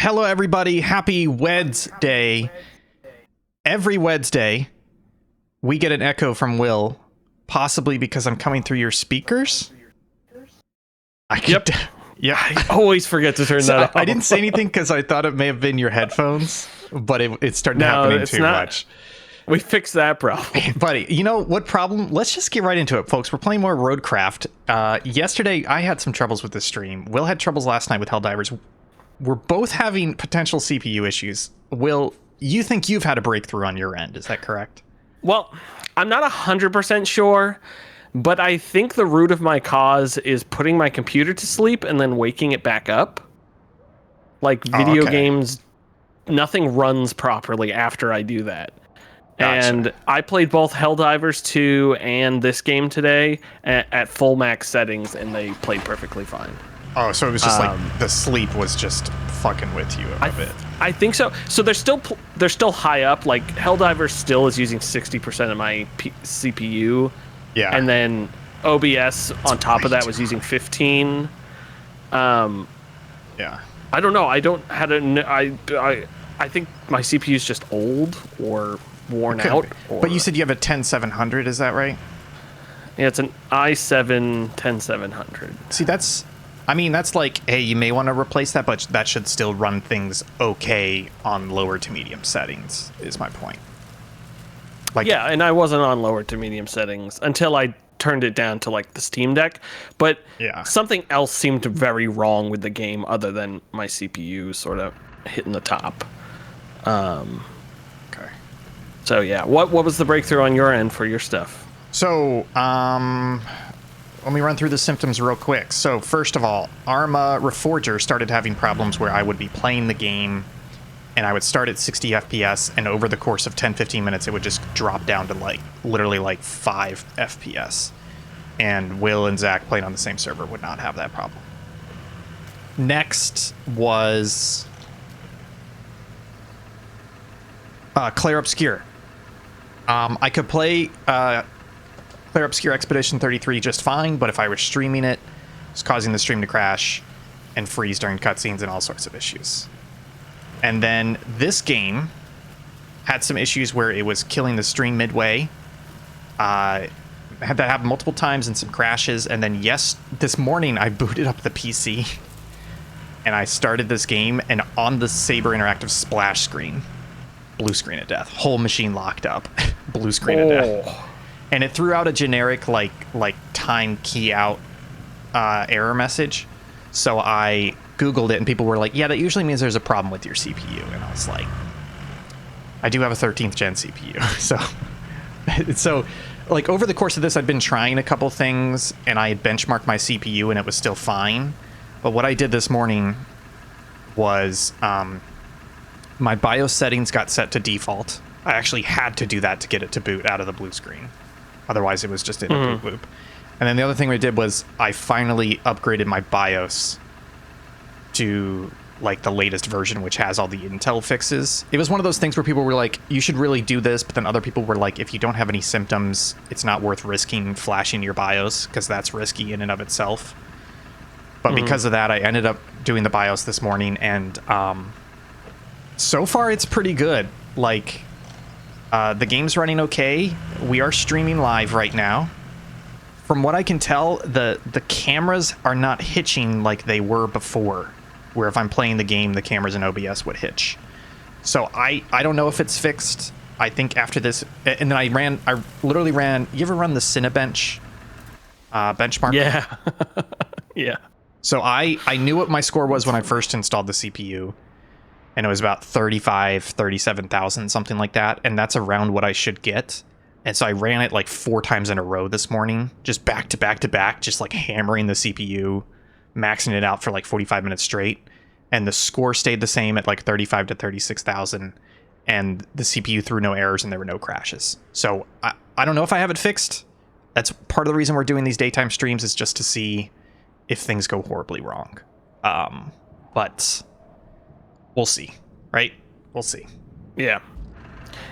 Hello, everybody. Happy Wednesday. Every Wednesday, we get an echo from Will, possibly because I'm coming through your speakers. Yep. Yeah. I always forget to turn that off. I didn't say anything because I thought it may have been your headphones, but it started happening too much. We fixed that problem. Buddy, you know what problem? Let's just get right into it, folks. We're playing more roadcraft. Yesterday, I had some troubles with the stream. Will had troubles last night with Helldivers. We're both having potential CPU issues. Will, you think you've had a breakthrough on your end, is that correct? Well, I'm not 100% sure, but I think the root of my cause is putting my computer to sleep and then waking it back up. Like video games, nothing runs properly after I do that. Gotcha. And I played both Helldivers 2 and this game today at full max settings, and they played perfectly fine. Oh, so it was just like the sleep was just fucking with you a bit. I think so. So they're still high up. Like Helldivers still is using 60% of my CPU. Yeah. And then OBS on top of that was using 15. Yeah. I don't know. I think my CPU is just old or worn out. But you said you have a 10700, is that right? Yeah, it's an i7 10700. See, that's like, hey, you may want to replace that, but that should still run things okay on lower to medium settings, is my point. Like, yeah, and I wasn't on lower to medium settings until I turned it down to like the Steam Deck. But something else seemed very wrong with the game other than my CPU sort of hitting the top. Okay. So yeah, what was the breakthrough on your end for your stuff? So, let me run through the symptoms real quick. So first of all, Arma Reforger started having problems where I would be playing the game and I would start at 60 FPS, and over the course of 10-15 minutes, it would just drop down to like literally like 5 FPS. And Will and Zach playing on the same server would not have that problem. Next was Claire Obscure. I could play Claire Obscure Expedition 33 just fine, but if I were streaming it, it's causing the stream to crash and freeze during cutscenes and all sorts of issues. And then this game had some issues where it was killing the stream midway. Had that happen multiple times and some crashes. And then this morning I booted up the PC and I started this game, and on the Saber Interactive splash screen, blue screen of death, whole machine locked up, blue screen of death. And it threw out a generic like time key out error message. So I Googled it, and people were like, yeah, that usually means there's a problem with your CPU. And I was like, I do have a 13th gen CPU. So like over the course of this, I'd been trying a couple things, and I had benchmarked my CPU and it was still fine. But what I did this morning was my BIOS settings got set to default. I actually had to do that to get it to boot out of the blue screen. Otherwise, it was just in a boot loop. And then the other thing we did was I finally upgraded my BIOS to like the latest version, which has all the Intel fixes. It was one of those things where people were like, you should really do this. But then other people were like, if you don't have any symptoms, it's not worth risking flashing your BIOS because that's risky in and of itself. But because of that, I ended up doing the BIOS this morning. And so far, it's pretty good. Like, the game's running okay. We are streaming live right now. From what I can tell, the cameras are not hitching like they were before, where if I'm playing the game, the cameras in OBS would hitch. So I don't know if it's fixed. I think after this, and then I literally ran, you ever run the Cinebench benchmark? Yeah. Yeah. So I knew what my score was when I first installed the CPU. And it was about 37,000, something like that. And that's around what I should get. And so I ran it like 4 times in a row this morning, just back to back to back, just like hammering the CPU, maxing it out for like 45 minutes straight. And the score stayed the same at like 35 to 36,000. And the CPU threw no errors and there were no crashes. So I don't know if I have it fixed. That's part of the reason we're doing these daytime streams, is just to see if things go horribly wrong. But we'll see, right? We'll see. Yeah.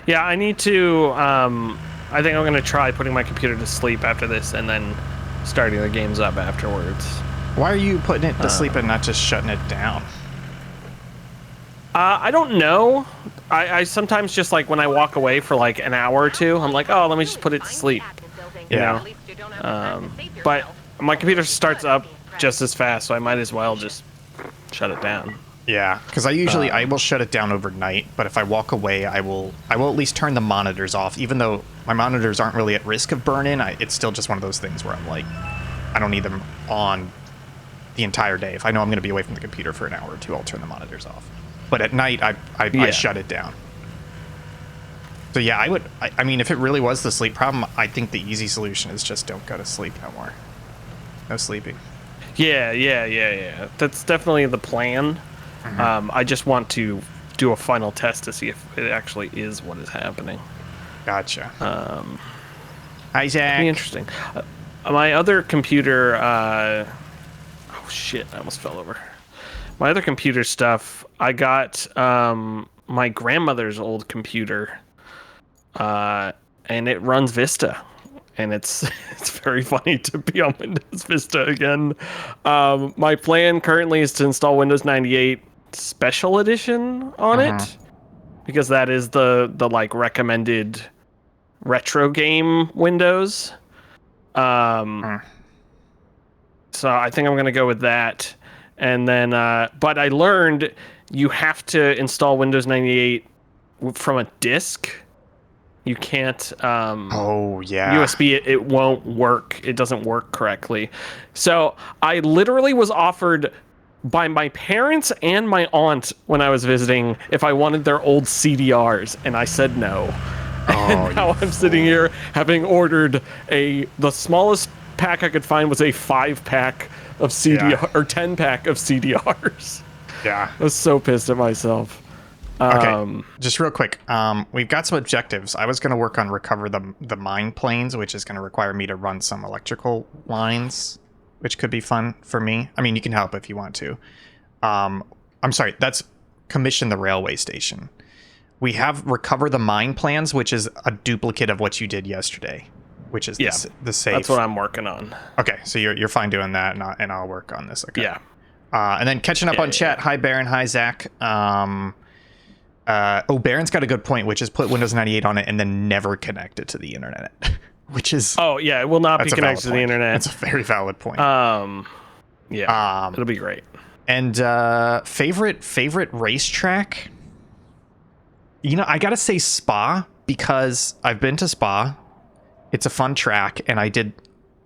Yeah, I need to, I think I'm going to try putting my computer to sleep after this and then starting the games up afterwards. Why are you putting it to sleep and not just shutting it down? I don't know. I sometimes just like when I walk away for like an hour or two, I'm like, oh, let me just put it to sleep. You know? But my computer starts up just as fast, so I might as well just shut it down. Yeah, because I will shut it down overnight, but if I walk away, I will at least turn the monitors off. Even though my monitors aren't really at risk of burn-in, it's still just one of those things where I'm like, I don't need them on the entire day. If I know I'm going to be away from the computer for an hour or two, I'll turn the monitors off. But at night, I shut it down. So yeah, I mean, if it really was the sleep problem, I think the easy solution is just don't go to sleep no more. No sleeping. Yeah. That's definitely the plan. Mm-hmm. I just want to do a final test to see if it actually is what is happening. Gotcha. Hi, Zach. Be interesting. My other computer. Oh shit! I almost fell over. My other computer stuff. I got my grandmother's old computer, and it runs Vista. And it's very funny to be on Windows Vista again. My plan currently is to install Windows 98 Special Edition on it, because that is the like recommended retro game Windows. So I think I'm gonna go with that. And then, but I learned you have to install Windows 98 from a disk. You can't USB it won't work. It doesn't work correctly. So I literally was offered by my parents and my aunt when I was visiting if I wanted their old CDRs, and I said no. And now I'm sitting here having ordered the smallest pack I could find was a 5-pack of CDR or 10-pack of CDRs. Yeah. I was so pissed at myself. Okay, just real quick. We've got some objectives. I was going to work on recover the mine planes, which is going to require me to run some electrical lines, which could be fun for me. I mean, you can help if you want to. I'm sorry, that's commission the railway station. We have recover the mine plans, which is a duplicate of what you did yesterday, which is the safe. That's what I'm working on. Okay, so you're fine doing that, and I'll work on this. Okay. Yeah. And then catching up on chat. Hi, Baron. Hi, Zach. Baron's got a good point, which is put Windows 98 on it and then never connect it to the internet, which is it will not be connected to the internet. That's a very valid point. It'll be great. And favorite racetrack. You know, I gotta say Spa, because I've been to Spa. It's a fun track, and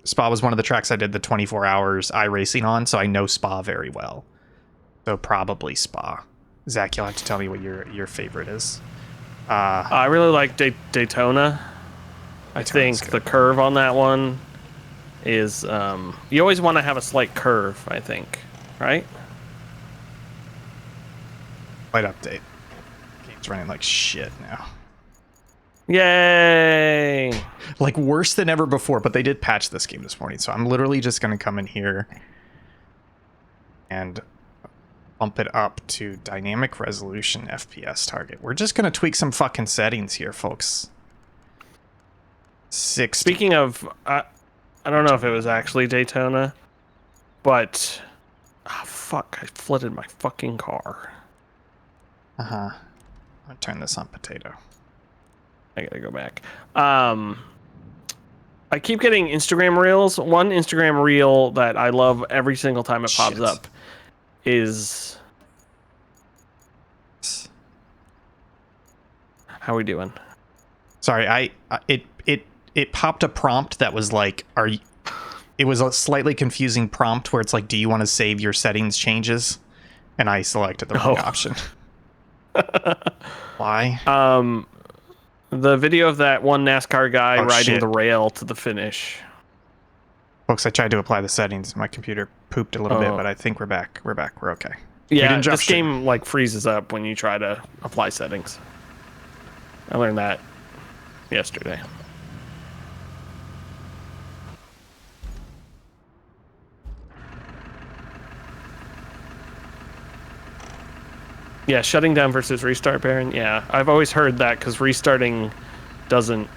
Spa was one of the tracks I did the 24 hours iRacing on, so I know Spa very well. So probably Spa. Zach, you'll have to tell me what your favorite is. I really like Daytona. I think the curve on that one is... you always want to have a slight curve, I think. Right? Slight update. Game's running like shit now. Yay! Like worse than ever before, but they did patch this game this morning, so I'm literally just going to come in here and bump it up to dynamic resolution FPS target. We're just going to tweak some fucking settings here, folks. 60. Speaking of, I don't know if it was actually Daytona, but fuck, I flooded my fucking car. I'm gonna turn this on potato. I gotta go back. I keep getting Instagram reels. One Instagram reel that I love every single time it pops up is... How are we doing? Sorry, it popped a prompt that was like, it was a slightly confusing prompt where it's like, do you want to save your settings changes? And I selected the wrong option. Why? The video of that one NASCAR guy riding the rail to the finish. Folks, I tried to apply the settings. My computer pooped a little bit, but I think we're back. We're okay. Yeah, this game like freezes up when you try to apply settings. I learned that yesterday. Yeah, shutting down versus restart, Baron. Yeah, I've always heard that because restarting doesn't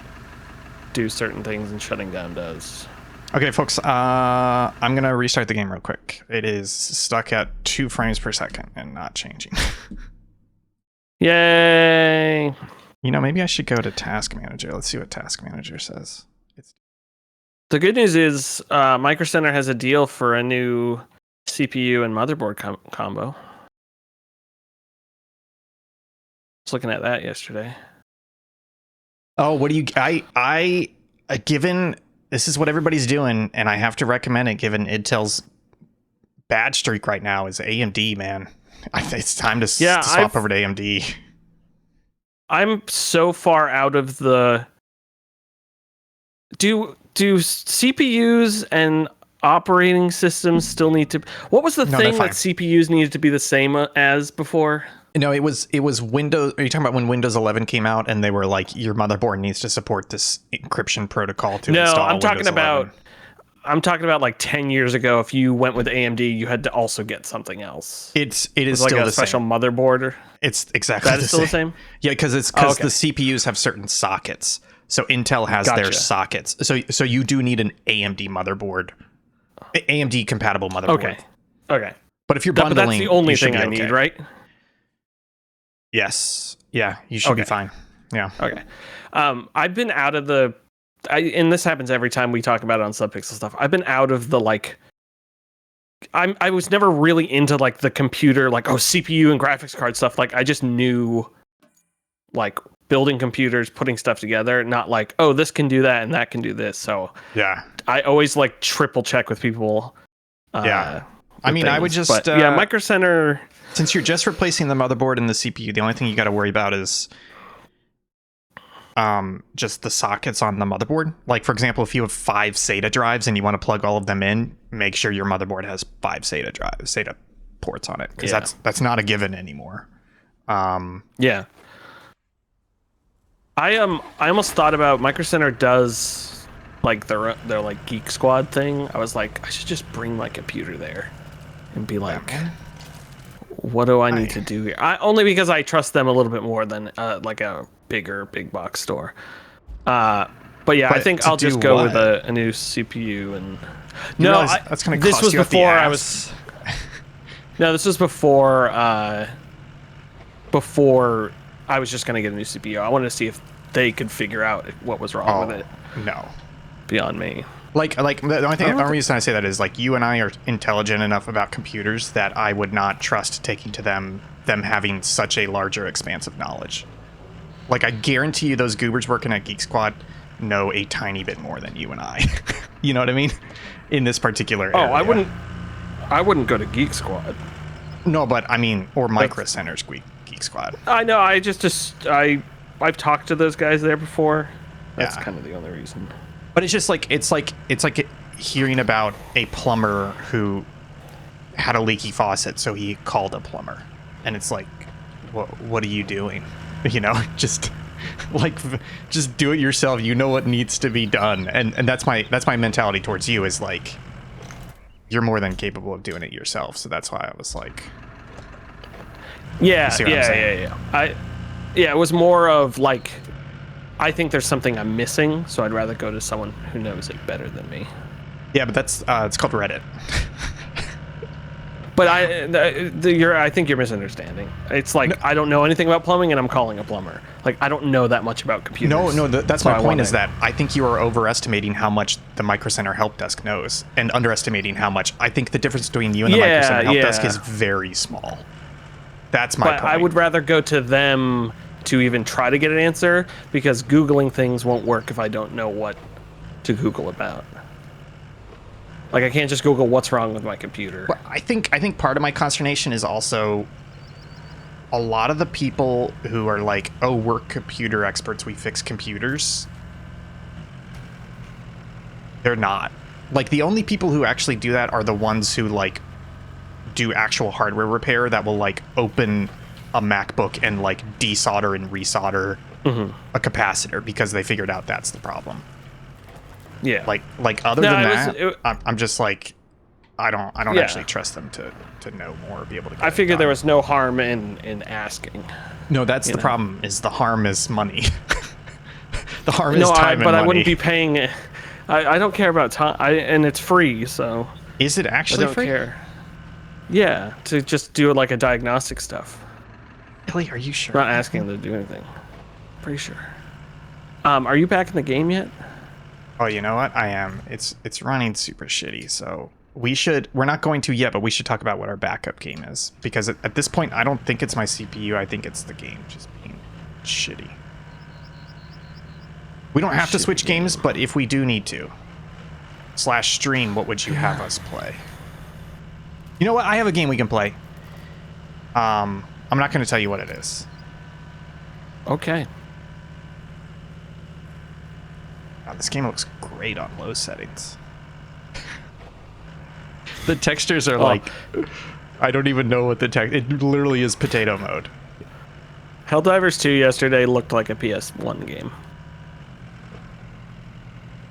do certain things and shutting down does. Okay, folks, I'm going to restart the game real quick. It is stuck at 2 frames per second and not changing. Yay! You know, maybe I should go to Task Manager. Let's see what Task Manager says. The good news is Micro Center has a deal for a new CPU and motherboard combo. I was looking at that yesterday. Oh, what do you... given... This is what everybody's doing, and I have to recommend it given Intel's bad streak right now is AMD, man. It's time to swap over to AMD. I'm so far out of the... Do CPUs and operating systems still need to... What was the thing that CPUs needed to be the same as before? No, it was Windows. Are you talking about when Windows 11 came out and they were like, your motherboard needs to support this encryption protocol to install I'm talking Windows 11. I'm talking about like 10 years ago. If you went with AMD, you had to also get something else. It is like still a the special same. motherboard. It's exactly that is still the same. Yeah, because the CPUs have certain sockets. So Intel has their sockets. So you do need an AMD motherboard, AMD compatible motherboard. Okay. But if you're bundling, but that's the only thing I need, right? Yes. Yeah, you should be fine. Yeah. Okay. I've been out of the... and this happens every time we talk about it on Subpixel stuff. I've been out of the like... I was never really into like the computer, like, CPU and graphics card stuff. Like, I just knew like building computers, putting stuff together, not like, this can do that and that can do this. So yeah, I always like triple check with people. I mean, I would just... Micro Center... Since you're just replacing the motherboard and the CPU, the only thing you got to worry about is just the sockets on the motherboard. Like, for example, if you have 5 SATA drives and you want to plug all of them in, make sure your motherboard has 5 SATA ports on it, because that's not a given anymore. Yeah. I almost thought about Micro Center does like their like Geek Squad thing. I was like, I should just bring my computer there and be like, what do I need to do here? Only because I trust them a little bit more than like a big box store. But I think I'll just go with a new CPU and... that's going to cost you up the ass. No, this was before before I was just going to get a new CPU. I wanted to see if they could figure out what was wrong with it. No. Beyond me. Like the only reason I say that is like you and I are intelligent enough about computers that I would not trust taking to them having such a larger expanse of knowledge. Like, I guarantee you those goobers working at Geek Squad know a tiny bit more than you and I. You know what I mean? In this particular area. I wouldn't go to Geek Squad. No, but I mean, or Micro Center's Geek Squad. I know. I've talked to those guys there before. That's kind of the only reason. But it's just like it's like hearing about a plumber who had a leaky faucet, so he called a plumber, and it's like, what are you doing? You know, just do it yourself. You know what needs to be done, and that's my mentality towards you, is like, you're more than capable of doing it yourself. So that's why I was like, yeah. It was more of like, I think there's something I'm missing, so I'd rather go to someone who knows it better than me. Yeah, but that's it's called Reddit. But I think you're misunderstanding. It's like, I don't know anything about plumbing, and I'm calling a plumber. Like, I don't know that much about computers. No, that's my point. Is that I think you are overestimating how much the Micro Center help desk knows, and underestimating how much. I think the difference between you and the Micro Center help desk is very small. That's my point. I would rather go to them to even try to get an answer, because Googling things won't work if I don't know what to Google about. Like, I can't just Google what's wrong with my computer. Well, I think part of my consternation is also a lot of the people who are like, oh, we're computer experts, we fix computers. They're not. Like, the only people who actually do that are the ones who like do actual hardware repair, that will like open a MacBook and like desolder and resolder a capacitor because they figured out that's the problem. Yeah. Like other than that, I'm just like, I don't actually trust them to know more or be able to get I figured there was no harm in asking. No, that's the problem, is the harm is money. The harm is time and money. I wouldn't be paying. I don't care about time, and it's free, so. Is it actually free? I don't care. Yeah, to just do like a diagnostic stuff. Really? Are you sure? I'm not asking him to do anything. Pretty sure. Are you back in the game yet? Oh, you know what? I am. It's running super shitty, so we're not going to yet, but we should talk about what our backup game is. Because at this point, I don't think it's my CPU, I think it's the game just being shitty. We don't have to switch games, but if we do need to, /stream, what would you have us play? You know what? I have a game we can play. I'm not going to tell you what it is. Okay. Wow, this game looks great on low settings. The textures are like... I don't even know what the text... It literally is potato mode. Helldivers 2 yesterday looked like a PS1 game.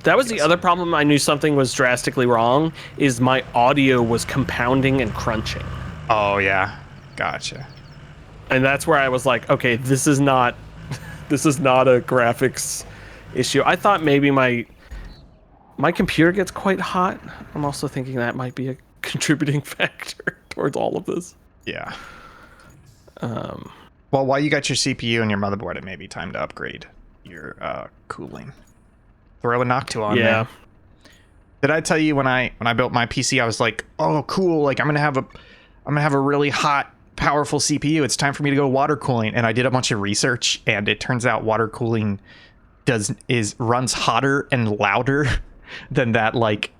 That was the other problem. I knew something was drastically wrong, is my audio was compounding and crunching. Oh, yeah. Gotcha. And that's where I was like, okay, this is not a graphics issue. I thought maybe my computer gets quite hot. I'm also thinking that might be a contributing factor towards all of this. Yeah. Well, while you got your CPU and your motherboard, it may be time to upgrade your cooling. Throw a Noctua on there. Did I tell you when I built my PC, I was like, oh, cool, like I'm gonna have a really hot, powerful CPU. It's time for me to go water cooling. And I did a bunch of research, and it turns out water cooling runs hotter and louder than that like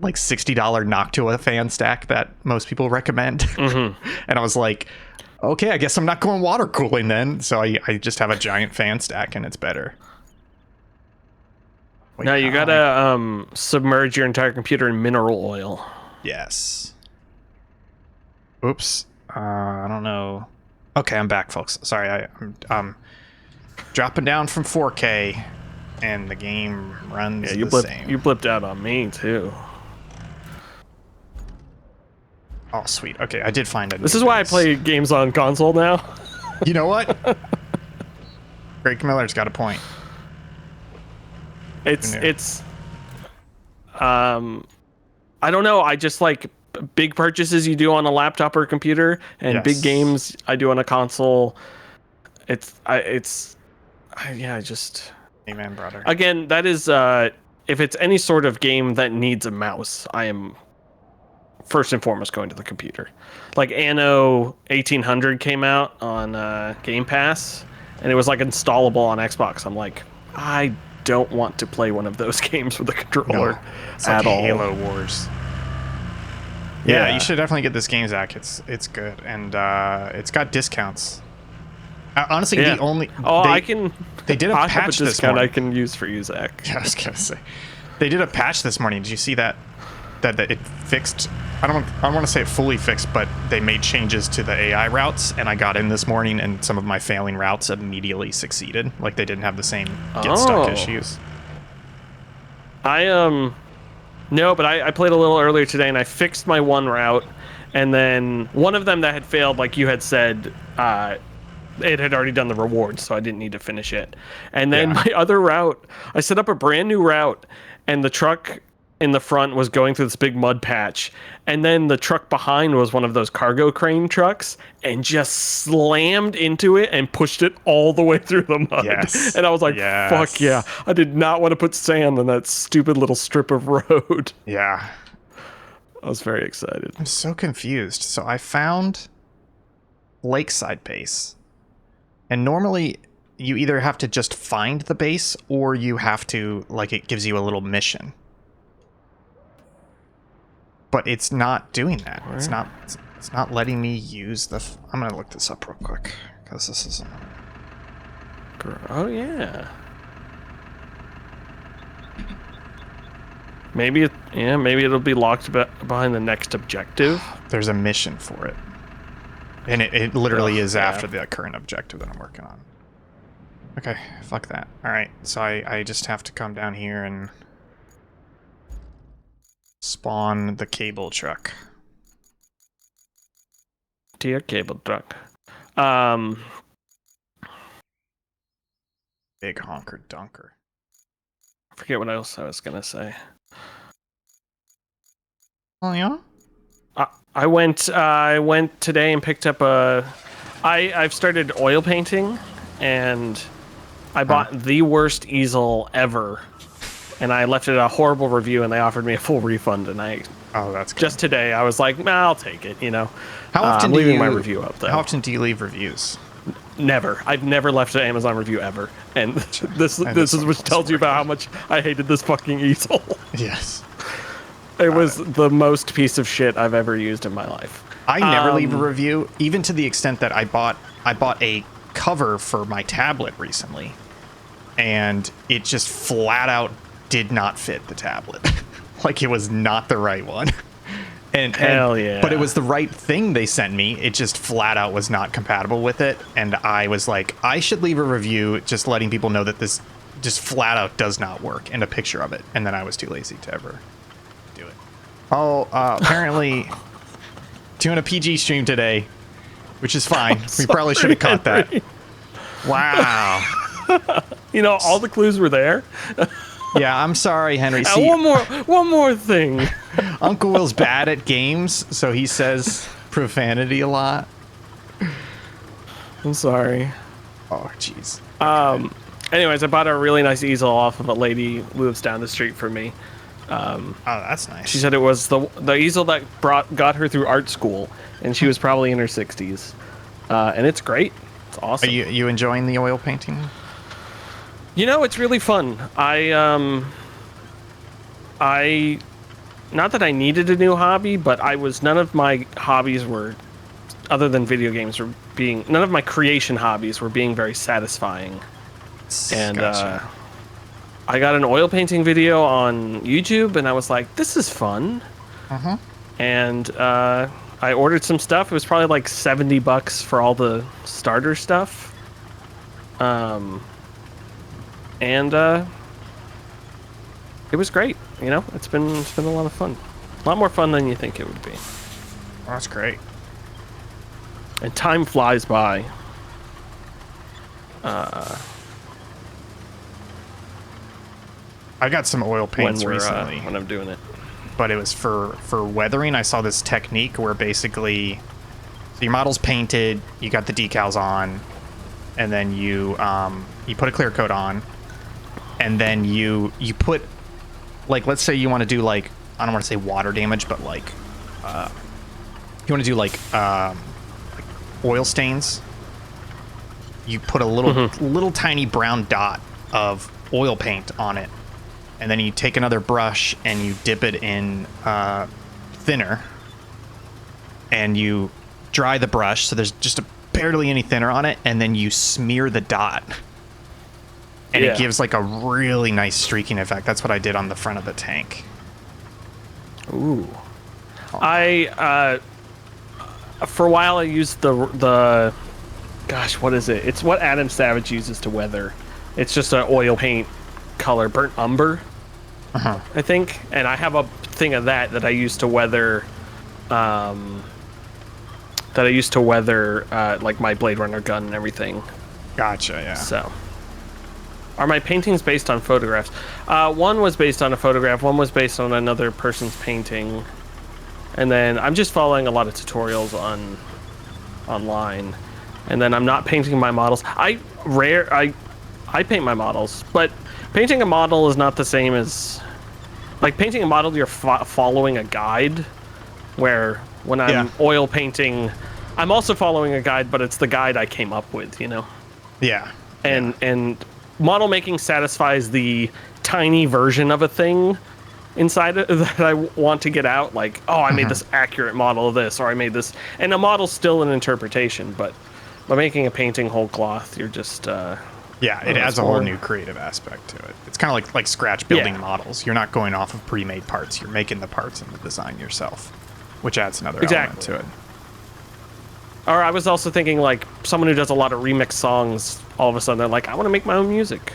$60 Noctua fan stack that most people recommend. Mm-hmm. And I was like, okay, I guess I'm not going water cooling then. So I just have a giant fan stack, and it's better. Wait, now you gotta submerge your entire computer in mineral oil. Yes. Oops. I don't know. Okay, I'm back, folks. Sorry, I'm dropping down from 4K, and the game runs the same. You blipped out on me too. Oh, sweet. Okay, I did find it. This is why I play games on console now. You know what? Greg Miller's got a point. It's I don't know, I just like big purchases you do on a laptop or a computer, and big games I do on a console. Amen, brother. Again, that is if it's any sort of game that needs a mouse, I am first and foremost going to the computer. Like Anno 1800 came out on Game Pass, and it was like installable on Xbox. I'm like, I don't want to play one of those games with a controller at all. Halo Wars. Yeah, you should definitely get this game, Zach. It's good, and it's got discounts. Honestly, the only they did a patch this morning. I can use for you, Zach. Yeah, I was gonna say they did a patch this morning. Did you see that it fixed? I don't want to say it fully fixed, but they made changes to the AI routes, and I got in this morning, and some of my failing routes immediately succeeded. Like they didn't have the same get stuck issues. No, but I played a little earlier today, and I fixed my one route, and then one of them that had failed, like you had said, it had already done the rewards, so I didn't need to finish it. And then my other route, I set up a brand new route, and the truck in the front was going through this big mud patch, and then the truck behind was one of those cargo crane trucks, and just slammed into it and pushed it all the way through the mud. And I was like, fuck yeah. I did not want to put sand on that stupid little strip of road. Yeah. I was very excited. I'm so confused. So I found Lakeside Base, and normally you either have to just find the base, or you have to, like, it gives you a little mission. But it's not doing that. It's not letting me use the... I'm going to look this up real quick, because this is... Oh, yeah. Maybe it'll be locked behind the next objective. There's a mission for it. And it literally is after the current objective that I'm working on. Okay, fuck that. Alright, so I just have to come down here and... spawn the cable truck. Dear cable truck. Big honker dunker. I forget what else I was gonna say. Oh yeah? I went today and picked up a I've started oil painting, and I bought the worst easel ever, and I left it a horrible review, and they offered me a full refund, and Oh, that's good. just today I was like, nah, I'll take it, you know. How often I'm do leaving you, my review up though? How often do you leave reviews? Never. I've never left an Amazon review ever, and this And is this what one tells you was about how much I hated this fucking easel. Yes. It was the most piece of shit I've ever used in my life. I never leave a review, even to the extent that I bought a cover for my tablet recently, and it just flat out did not fit the tablet. Like, it was not the right one. Hell yeah. But it was the right thing they sent me. It just flat out was not compatible with it, and I was like, I should leave a review just letting people know that this just flat out does not work, and a picture of it. And then I was too lazy to ever do it. Oh, apparently doing a PG stream today, which is fine. We probably should have caught that. Wow. You know, all the clues were there. Yeah, I'm sorry, Henry. See, One more thing. Uncle Will's bad at games, so he says profanity a lot. I'm sorry. Oh, jeez. Anyways, I bought a really nice easel off of a lady who lives down the street from me. Oh, that's nice. She said it was the easel that got her through art school, and she was probably in her 60s. And it's great. It's awesome. Are you enjoying the oil painting? You know, it's really fun. I not that I needed a new hobby, but none of my hobbies were, other than video games, none of my creation hobbies were being very satisfying. And Gotcha. I got an oil painting video on YouTube, and I was like, this is fun. And I ordered some stuff. It was probably like $70 for all the starter stuff. And it was great. You know, it's been a lot of fun. A lot more fun than you think it would be. Oh, that's great. And time flies by. I got some oil paints when recently, when I'm doing it. but it was for weathering. I saw this technique where basically, so your model's painted, you got the decals on, and then you put a clear coat on, and then you put, like, let's say you want to do, like, I don't want to say water damage, but like you want to do like oil stains. You put a little tiny brown dot of oil paint on it, and then you take another brush and you dip it in thinner, and you dry the brush so there's just barely any thinner on it, and then you smear the dot, and it gives like a really nice streaking effect. That's what I did on the front of the tank. Ooh. I for a while I used the gosh, what is it? It's what Adam Savage uses to weather. It's just an oil paint color, burnt umber, I think. And I have a thing of that I used to weather, like my Blade Runner gun and everything. Gotcha, yeah. So, are my paintings based on photographs? One was based on a photograph. One was based on another person's painting. And then I'm just following a lot of tutorials online. And then I'm not painting my models. I paint my models, but painting a model is not the same as, like, painting a model, you're following a guide, where when I'm oil painting, I'm also following a guide, but it's the guide I came up with, you know? Yeah. And model making satisfies the tiny version of a thing inside it that I want to get out. Like, oh, I made this accurate model of this, or I made this, and a model's still an interpretation, but by making a painting whole cloth, you're just yeah, it adds a whole new creative aspect to it. It's kind of like scratch building models. You're not going off of pre-made parts. You're making the parts and the design yourself, which adds another element to it. Or I was also thinking, like, someone who does a lot of remix songs, all of a sudden they're like, I want to make my own music.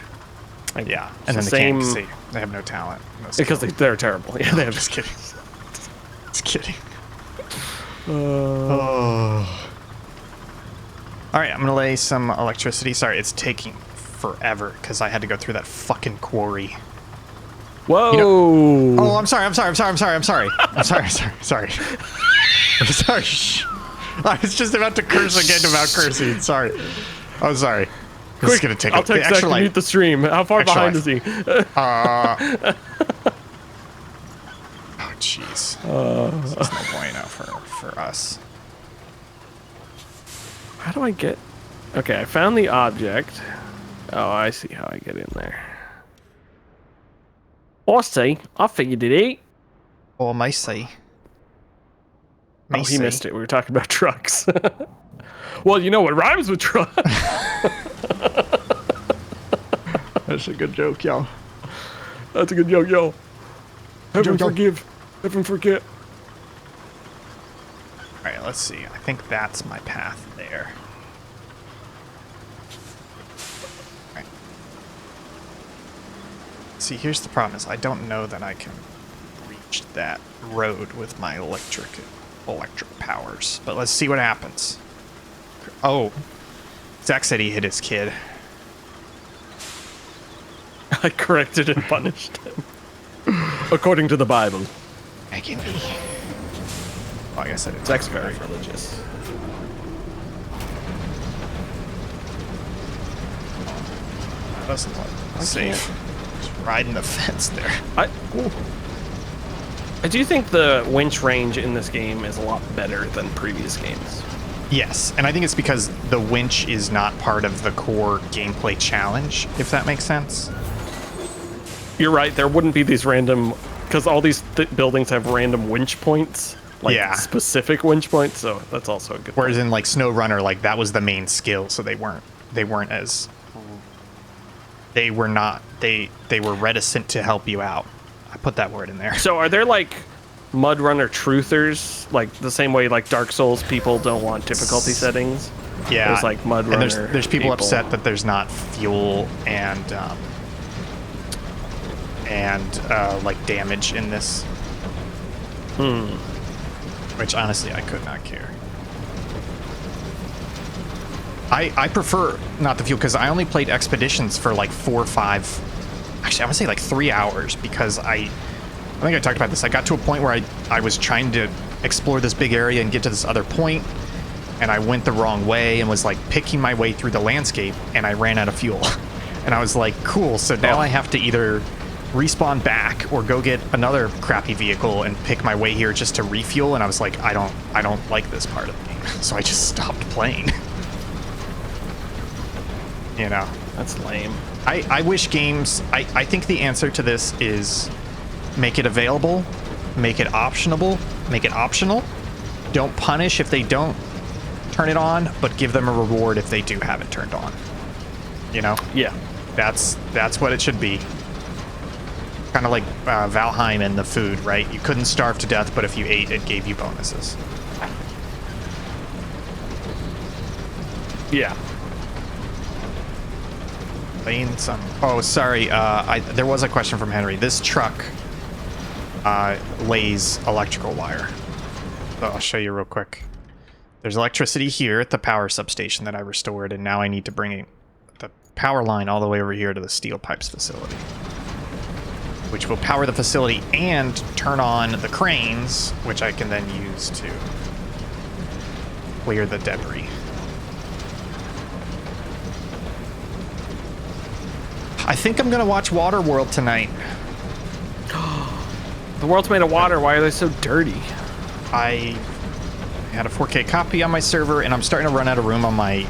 Like, yeah, and then they can't see. They have no talent. No because they're terrible. Yeah, they have. Just kidding. Just kidding. All right, I'm gonna lay some electricity. Sorry, it's taking forever because I had to go through that fucking quarry. Whoa! You know, oh, I'm sorry. Shh. I was just about to curse again about cursing. Sorry. I'm sorry. This is gonna take I'll text Zach to mute the stream. How far behind is he? Oh, jeez. This is no bueno for us. How do I get... Okay, I found the object. Oh, I see how I get in there. I see. I figured it out. Oh, may see. Oh, he missed it. We were talking about trucks. Well, you know what rhymes with truck? That's a good joke, y'all. That's a good joke, yo. Heaven forgive. Heaven forget. All right, let's see. I think that's my path there. All right. See, here's the problem is I don't know that I can reach that road with my electric powers. But let's see what happens. Oh, Zach said he hit his kid. I corrected and punished him. According to the Bible. Making me. Oh, I guess I didn't. Zach's very religious. That doesn't look safe. Just riding the fence there. I do think the winch range in this game is a lot better than previous games. Yes, and I think it's because the winch is not part of the core gameplay challenge, if that makes sense. You're right, there wouldn't be these random... Because all these buildings have random winch points. Like specific winch points, so that's also a good Whereas in like SnowRunner, like that was the main skill, so they weren't as... They were reticent to help you out. I put that word in there. So are there like Mud Runner truthers, like the same way like Dark Souls people don't want difficulty settings? Yeah. There's like Mud Runner. And there's people upset that there's not fuel and like damage in this. Which honestly I could not care. I prefer not the fuel because I only played Expeditions for like 4 or 5, actually I would say like 3 hours, because I think I talked about this. I got to a point where I was trying to explore this big area and get to this other point, and I went the wrong way and was like picking my way through the landscape, and I ran out of fuel. And I was like, cool, so now I have to either respawn back or go get another crappy vehicle and pick my way here just to refuel. And I was like, I don't like this part of the game. So I just stopped playing. You know, that's lame. I wish games, I think the answer to this is make it available, make it optional, don't punish if they don't turn it on, but give them a reward if they do have it turned on. You know? Yeah. That's what it should be. Kind of like Valheim and the food, right? You couldn't starve to death, but if you ate, it gave you bonuses. Yeah. Laying some... Oh, sorry. There was a question from Henry. This truck lays electrical wire. So I'll show you real quick. There's electricity here at the power substation that I restored, and now I need to bring the power line all the way over here to the steel pipes facility, which will power the facility and turn on the cranes, which I can then use to clear the debris. I think I'm gonna watch Waterworld tonight. The world's made of water. Why are they so dirty? I had a 4K copy on my server, and I'm starting to run out of room on my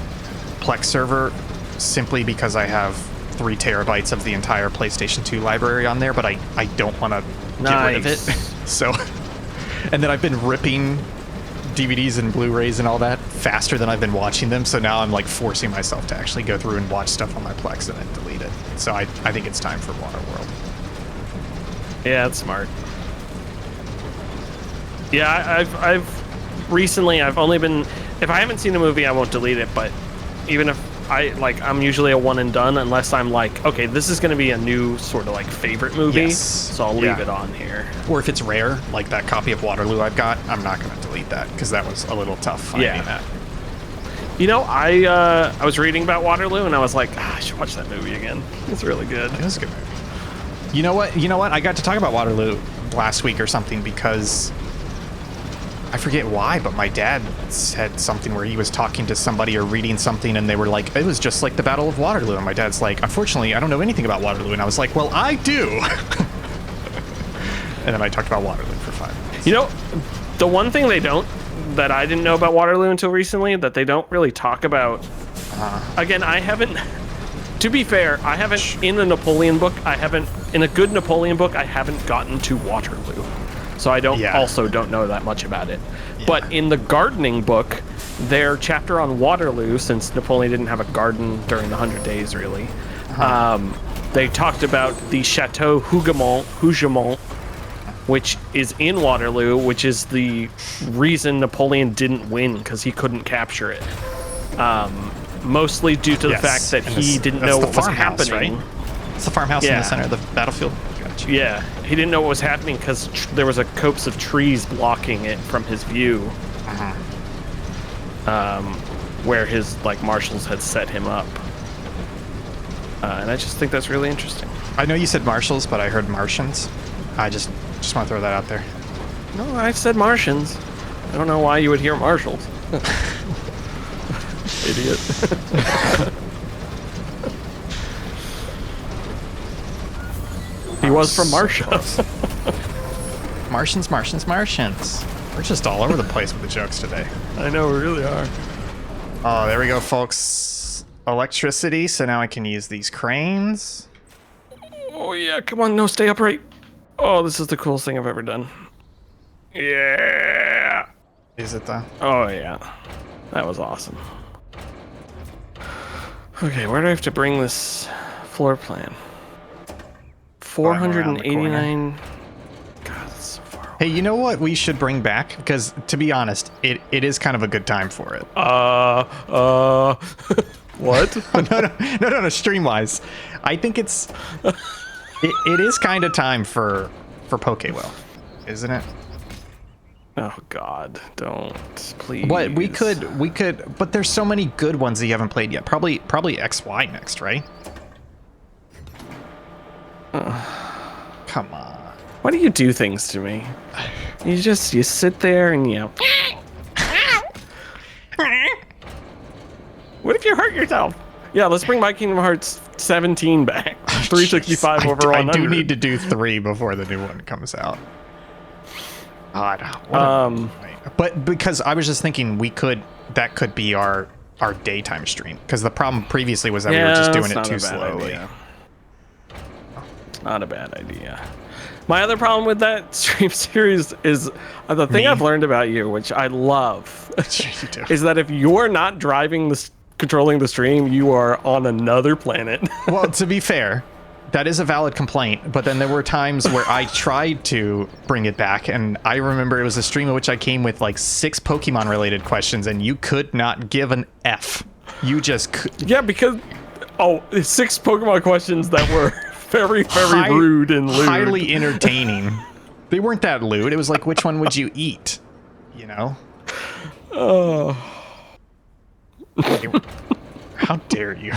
Plex server simply because I have 3 terabytes of the entire PlayStation 2 library on there, but I don't want to get rid of it. So, and then I've been ripping DVDs and Blu-rays and all that faster than I've been watching them, so now I'm like forcing myself to actually go through and watch stuff on my Plex and then delete it. So I think it's time for Waterworld. Yeah, that's smart. Yeah, I've only been, if I haven't seen a movie, I won't delete it, but even if I'm usually a one and done unless I'm like, okay, this is going to be a new sort of like favorite movie, so I'll leave it on here. Or if it's rare, like that copy of Waterloo I've got, I'm not going to delete that because that was a little tough finding that. You know, I was reading about Waterloo and I was like, I should watch that movie again. It's really good. It was a good movie. You know what? I got to talk about Waterloo last week or something because I forget why, but my dad said something where he was talking to somebody or reading something, and they were like, it was just like the Battle of Waterloo. And my dad's like, unfortunately, I don't know anything about Waterloo. And I was like, well, I do. And then I talked about Waterloo for 5 minutes. You know, the one thing that I didn't know about Waterloo until recently, that they don't really talk about. Again, I haven't. To be fair, I haven't in a Napoleon book. In a good Napoleon book. I haven't gotten to Waterloo. So I also don't know that much about it. Yeah. But in the gardening book, their chapter on Waterloo, since Napoleon didn't have a garden during the 100 Days, really, they talked about the Chateau Hougemont, which is in Waterloo, which is the reason Napoleon didn't win, because he couldn't capture it. Mostly due to the fact that he didn't know what was happening. Right? It's the farmhouse in the center of the battlefield. Yeah, he didn't know what was happening because there was a copse of trees blocking it from his view. Where his marshals had set him up, and I just think that's really interesting. I know you said marshals, but I heard Martians. I just want to throw that out there. No, I said Martians. I don't know why you would hear marshals. Idiot. He was from Martia. Martians. We're just all over the place with the jokes today. I know, we really are. Oh, there we go, folks. Electricity, so now I can use these cranes. Oh, yeah, come on, no, stay upright. Oh, this is the coolest thing I've ever done. Yeah. Is it, though? Oh, yeah. That was awesome. Okay, where do I have to bring this floor plan? 489. God, that's so far away. Hey, you know what we should bring back? Because, to be honest, it is kind of a good time for it. What? No, stream-wise. I think it is kind of time for Pokewell, isn't it? Oh God, don't, please. What we could, but there's so many good ones that you haven't played yet. Probably XY next, right? Come on. Why do you do things to me? You sit there and you. What if you hurt yourself? Yeah, let's bring my Kingdom Hearts 17 back. 365 over 100. I do need to do 3 before the new one comes out. God. But because I was just thinking that could be our daytime stream, because the problem previously was that we were just doing it too slowly. Not a bad idea. My other problem with that stream series is the thing I've learned about you, which I love, is that if you're not controlling the stream, you are on another planet. Well, to be fair, that is a valid complaint, but then there were times where I tried to bring it back, and I remember it was a stream in which I came with 6 Pokemon related questions, and you could not give an F. You just could. Yeah, because 6 Pokemon questions that were very, very rude and lewd. Highly entertaining. They weren't that lewd. It was like, which one would you eat? You know? Oh. How dare you?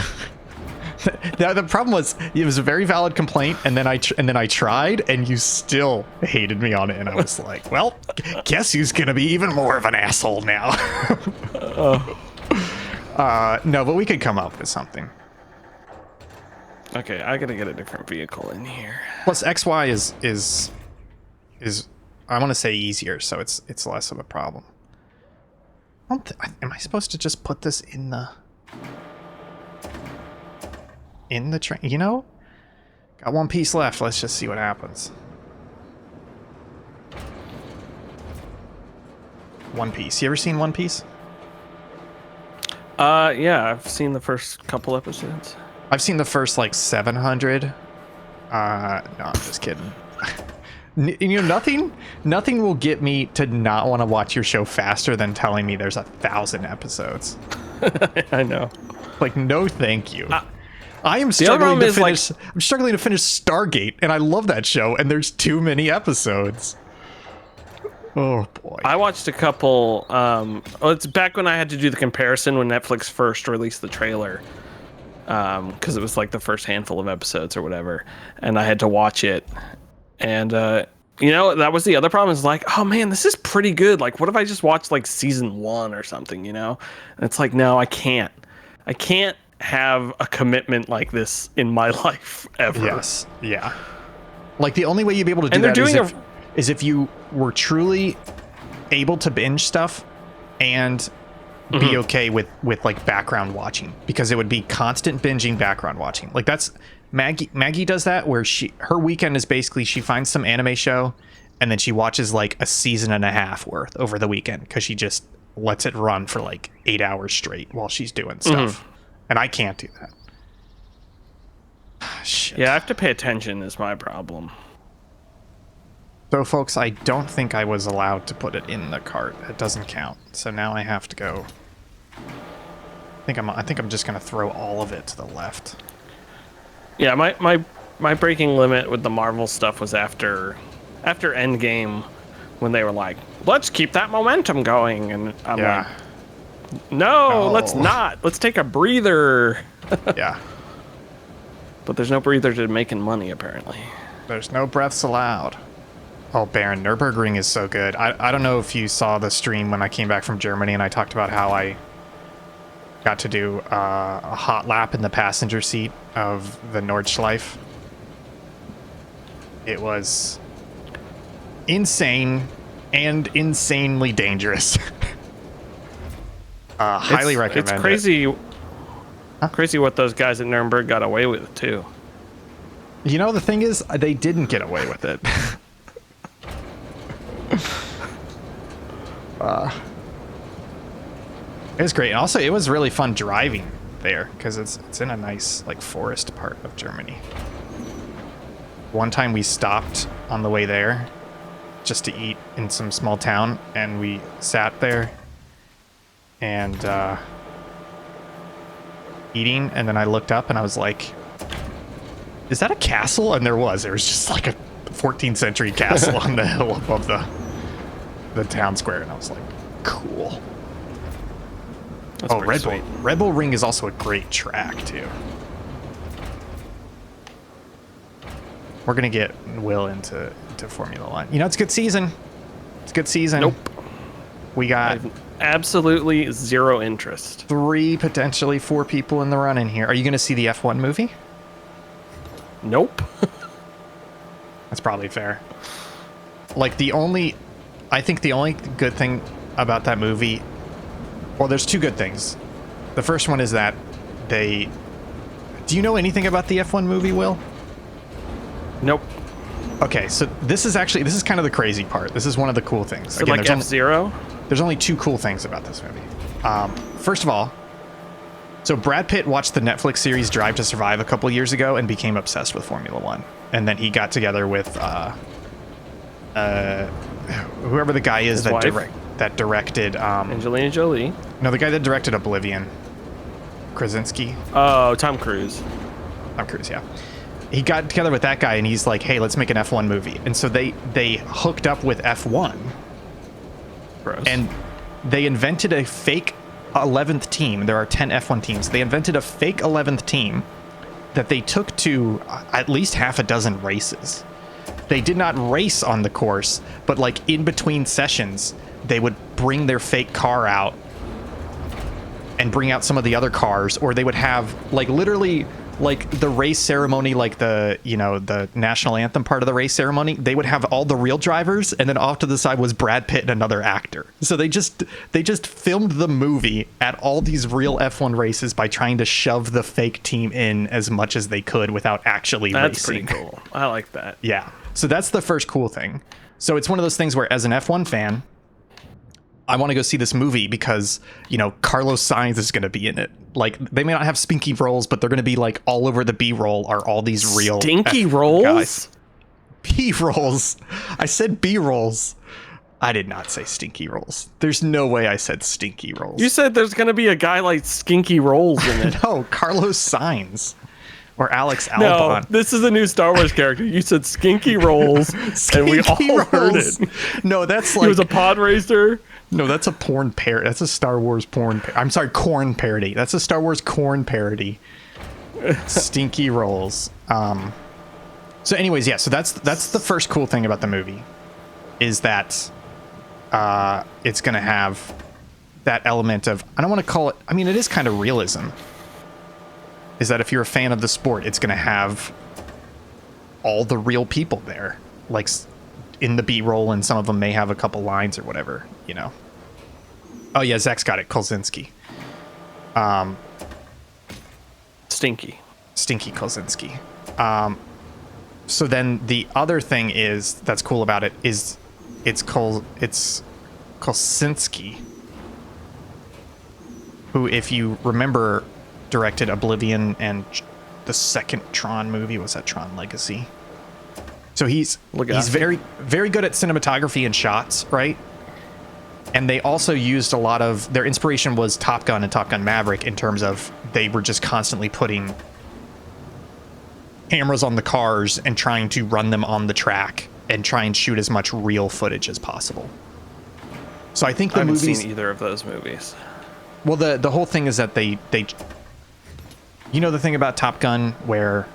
The problem was, it was a very valid complaint, and then I tried, and you still hated me on it, and I was like, well, guess who's gonna be even more of an asshole now? No, but we could come up with something. Okay, I gotta get a different vehicle in here. Plus, XY is I want to say easier, so it's less of a problem. Am I supposed to just put this in the train? You know, got 1 piece left. Let's just see what happens. 1 Piece. You ever seen 1 Piece? Yeah, I've seen the first couple episodes. I've seen the first 700. No, I'm just kidding. You know, nothing will get me to not want to watch your show faster than telling me there's 1,000 episodes. I know. No, thank you. I am struggling to finish. I'm struggling to finish Stargate, and I love that show, and there's too many episodes. Oh boy. I watched a couple. It's back when I had to do the comparison when Netflix first released the trailer. Because it was the first handful of episodes or whatever, and I had to watch it, and You know, that was the other problem, is like, oh man, this is pretty good. Like, what if I just watched like season 1 or something, you know? And it's like, no, I can't. I can't have a commitment like this in my life ever. Yes. Yeah. Like, the only way you'd be able to do And they're that doing is if you were truly able to binge stuff and be okay with like background watching, because it would be constant binging, background watching. Like, that's Maggie does that, where her weekend is basically she finds some anime show and then she watches like a season and a half worth over the weekend, because she just lets it run for like 8 hours straight while she's doing stuff. And I can't do that. Shit. Yeah, I have to pay attention is my problem. So folks, I don't think I was allowed to put it in the cart. It doesn't count. So now I have to go. I think I'm just gonna throw all of it to the left. Yeah, my breaking limit with the Marvel stuff was after Endgame, when they were like, let's keep that momentum going, and I'm like, no, let's not. Let's take a breather. Yeah. But there's no breather to making money, apparently. There's no breaths allowed. Oh, Baron, Nürburgring is so good. I don't know if you saw the stream when I came back from Germany and I talked about how I got to do a hot lap in the passenger seat of the Nordschleife. It was insane and insanely dangerous. Highly recommend it. It's crazy. Crazy what those guys at Nuremberg got away with, too. You know, the thing is, they didn't get away with it. It was great. And also, it was really fun driving there, because it's in a nice like forest part of Germany. One time we stopped on the way there just to eat in some small town, and we sat there and eating, and then I looked up and I was like, is that a castle? And there was just like a 14th century castle on the hill above the town square, and I was like, cool. That's Red sweet. Bull. Red Bull Ring is also a great track too. We're gonna get Will into Formula One. You know, it's a good season. It's a good season. Nope. We got absolutely zero interest. 3, potentially 4 people in the run in here. Are you gonna see the F1 movie? Nope. That's probably fair. Like, I think the only good thing about that movie, well, there's 2 good things. The first one is that do you know anything about the F1 movie, Will? Nope. Okay, so this is kind of the crazy part. This is one of the cool things. So again, like F-Zero? There's only 2 cool things about this movie. First of all, so Brad Pitt watched the Netflix series Drive to Survive a couple years ago and became obsessed with Formula One. And then he got together with whoever the guy is that directed Angelina Jolie. No, the guy that directed Oblivion. Krasinski. Oh, Tom Cruise. Tom Cruise, yeah. He got together with that guy and he's like, hey, let's make an F1 movie. And so they hooked up with F1. Gross. And they invented a fake 11th team. There are 10 F1 teams. They invented a fake 11th team that they took to at least half a dozen races. They did not race on the course, but like in between sessions, they would bring their fake car out and bring out some of the other cars, or they would have like literally like the race ceremony, like the national anthem part of the race ceremony, they would have all the real drivers, and then off to the side was Brad Pitt and another actor. So they just filmed the movie at all these real F1 races by trying to shove the fake team in as much as they could without actually racing. That's pretty cool. I like that. Yeah. So that's the first cool thing. So it's one of those things where, as an F1 fan, I want to go see this movie because, Carlos Sainz is going to be in it. Like, they may not have stinky rolls, but they're going to be like all over the B-roll are all these real stinky rolls guys. B-rolls. I said B-rolls. I did not say stinky rolls. There's no way I said stinky rolls. You said there's going to be a guy like Stinky Rolls in it. No, Carlos Sainz. Or Alex Albon. No, this is a new Star Wars character. You said Skinky Rolls, and we all heard it. No, that's like... He was a pod racer. No, that's a porn parody. That's a Star Wars porn... I'm sorry, corn parody. That's a Star Wars corn parody. Stinky Rolls. So anyways, yeah, so that's the first cool thing about the movie is that it's going to have that element of, I don't want to call it, I mean, it is kind of realism. Is that if you're a fan of the sport, it's going to have all the real people there, like in the B-roll, and some of them may have a couple lines or whatever, you know. Oh yeah, Zach's got it. Kolzinski. Stinky Kolzinski. So then the other thing is that's cool about it is it's Kolzinski, who, if you remember, directed Oblivion and the second Tron movie. Was that Tron Legacy? So he's very, very good at cinematography and shots, right? And they also used a lot of their inspiration was Top Gun and Top Gun Maverick in terms of they were just constantly putting cameras on the cars and trying to run them on the track and try and shoot as much real footage as possible. So I think the movies... I haven't seen either of those movies. Well, the whole thing is that they you know the thing about Top Gun where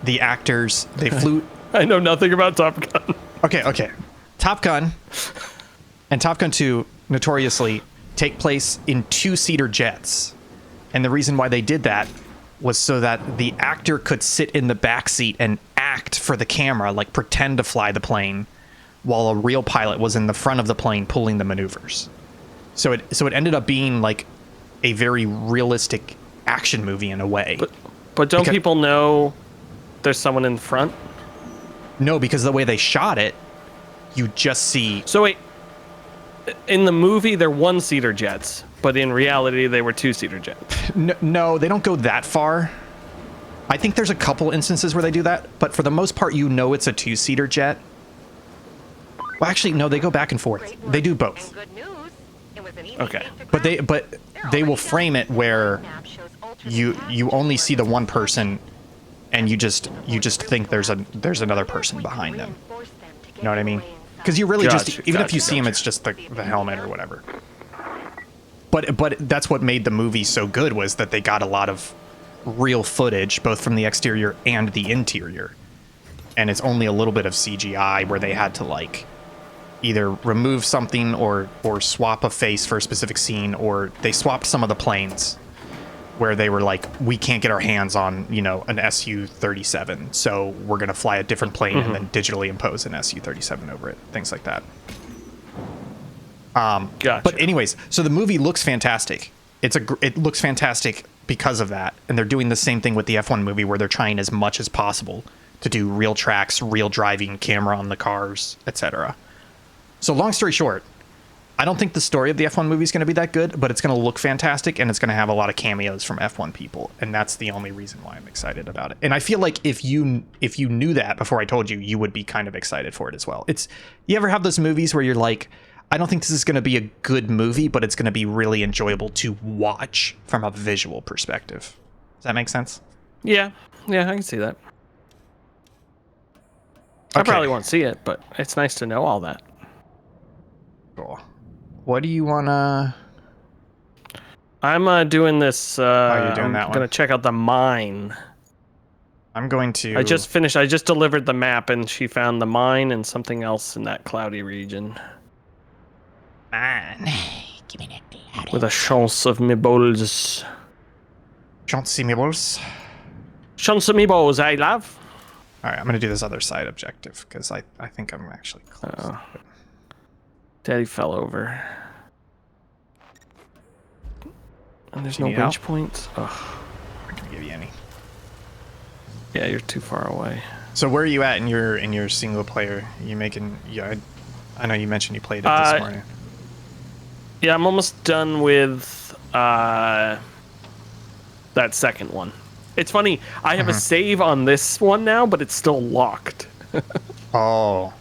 the actors, they flew... I know nothing about Top Gun. Okay. Top Gun and Top Gun 2 notoriously take place in two-seater jets. And the reason why they did that was so that the actor could sit in the back seat and act for the camera, like pretend to fly the plane, while a real pilot was in the front of the plane pulling the maneuvers. So it ended up being like a very realistic action movie in a way. But don't people know there's someone in front? No, because the way they shot it, you just see... So wait, in the movie they're one-seater jets, but in reality they were two-seater jets. No, they don't go that far. I think there's a couple instances where they do that, but for the most part, you know it's a two-seater jet. Well, actually, no, they go back and forth. They do both. Okay. But they will frame it where you only see the one person, and you just think there's another person behind them. You know what I mean? Because you really even if you see him, it's just the helmet or whatever. But that's what made the movie so good, was that they got a lot of real footage, both from the exterior and the interior. And it's only a little bit of CGI where they had to like either remove something or swap a face for a specific scene, or they swapped some of the planes where they were like, we can't get our hands on, you know, an Su-37, so we're going to fly a different plane and then digitally impose an Su-37 over it, things like that. Gotcha. But anyways, so the movie looks fantastic. It looks fantastic because of that, and they're doing the same thing with the F1 movie, where they're trying as much as possible to do real tracks, real driving, camera on the cars, etc. So long story short, I don't think the story of the F1 movie is going to be that good, but it's going to look fantastic, and it's going to have a lot of cameos from F1 people, and that's the only reason why I'm excited about it. And I feel like if you knew that before I told you, you would be kind of excited for it as well. You ever have those movies where you're like, I don't think this is going to be a good movie, but it's going to be really enjoyable to watch from a visual perspective. Does that make sense? Yeah, I can see that. Okay. I probably won't see it, but it's nice to know all that. Cool. What do you want to... I'm doing this... you're doing that one. I'm going to check out the mine. I'm going to... I just delivered the map, and she found the mine and something else in that cloudy region. Man, give me that cloudy. With a chance of me balls. Chance of me balls? Chance of me balls, I love. Alright, I'm going to do this other side objective, because I think I'm actually close. Daddy fell over. And there's no need winch help? points. Ugh. I'm not going to give you any. Yeah, you're too far away. So where are you at in your single player? You making... Yeah, I know you mentioned you played it this morning. Yeah, I'm almost done with that second one. It's funny, I have a save on this one now, but it's still locked. Oh.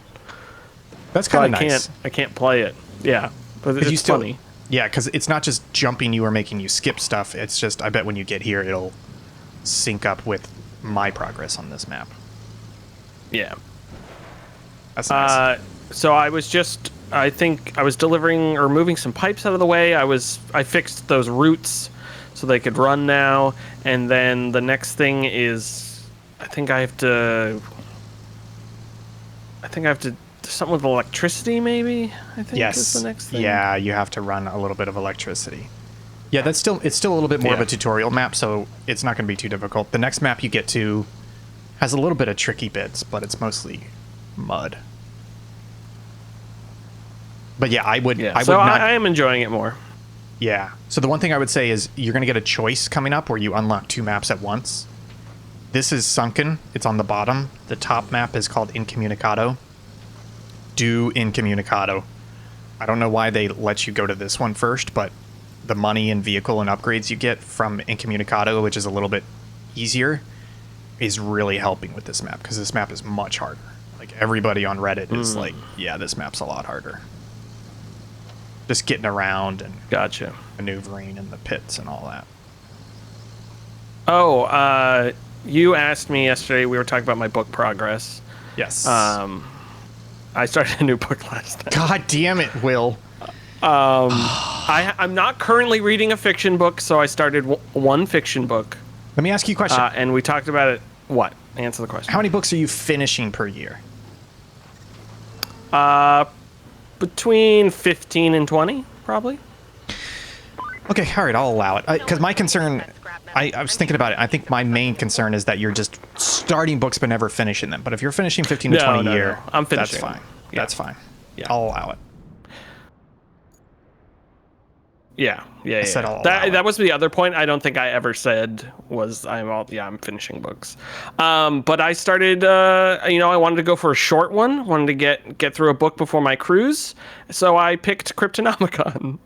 That's kind of nice. I can't play it. Yeah, but it's funny. Yeah, because it's not just jumping you or making you skip stuff. It's just, I bet when you get here, it'll sync up with my progress on this map. Yeah. That's nice. So I think I was delivering or moving some pipes out of the way. I fixed those roots so they could run now. And then the next thing is I think I have to. Something with electricity, maybe. I think is the next thing. Yeah, you have to run a little bit of electricity. Yeah, it's still a little bit more of a tutorial map, so it's not going to be too difficult. The next map you get to has a little bit of tricky bits, but it's mostly mud. But yeah, I would not. I am enjoying it more. Yeah. So the one thing I would say is you're going to get a choice coming up where you unlock 2 maps at once. This is sunken. It's on the bottom. The top map is called Incommunicado. Do Incommunicado. I don't know why they let you go to this one first, but the money and vehicle and upgrades you get from Incommunicado, which is a little bit easier, is really helping with this map, because this map is much harder. Like, everybody on Reddit is like, yeah, this map's a lot harder. Just getting around and maneuvering in the pits and all that. Oh, you asked me yesterday, we were talking about my book progress. Yes. I started a new book last night. God damn it, Will. I'm not currently reading a fiction book, so I started one fiction book. Let me ask you a question. And we talked about it. What? Answer the question. How many books are you finishing per year? Between 15 and 20, probably. Okay, all right, I'll allow it. Because my concern, I was thinking about it. I think my main concern is that you're just starting books but never finishing them. But if you're finishing 15 to 20 a year, I'm finishing. That's fine. Yeah. That's fine. Yeah. I'll allow it. Yeah. I'll allow That was the other point I don't think I ever said was I'm finishing books. But I started, I wanted to go for a short one, wanted to get through a book before my cruise. So I picked Cryptonomicon,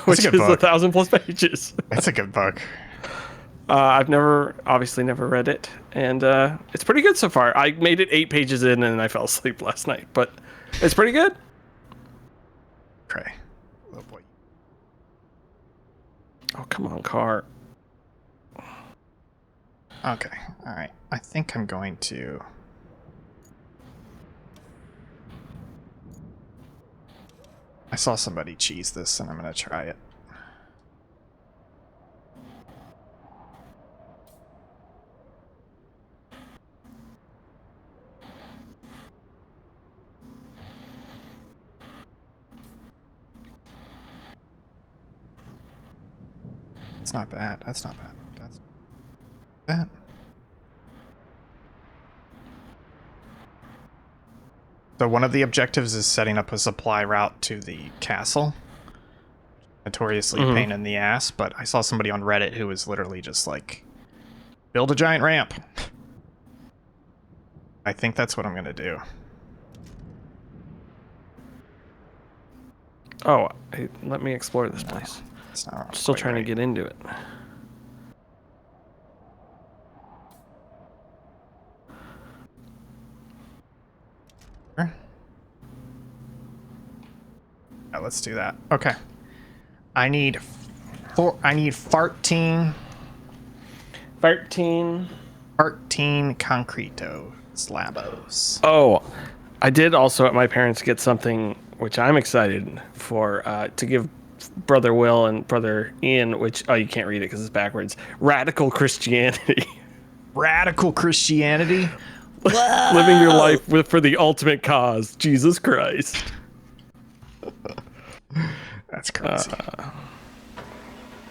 which is 1,000+ pages. That's a good book. I've obviously never read it, and it's pretty good so far. I made it 8 pages in and I fell asleep last night, but it's pretty good. Okay. Oh boy. Oh, come on, car. Okay. All right. I think I'm going to... I saw somebody cheese this, and I'm going to try it. That's not bad. That's not bad. That's bad. So one of the objectives is setting up a supply route to the castle. Notoriously a pain in the ass, but I saw somebody on Reddit who was literally just like, build a giant ramp. I think that's what I'm going to do. Oh, let me explore this place. I'm still trying to get into it. Sure. Yeah, let's do that. Okay. I need 14 concreto slabos. Oh, I did also at my parents get something which I'm excited for to give Brother Will and Brother Ian, which you can't read it because it's backwards. Radical Christianity. Radical Christianity. Living your life for the ultimate cause, Jesus Christ. That's crazy.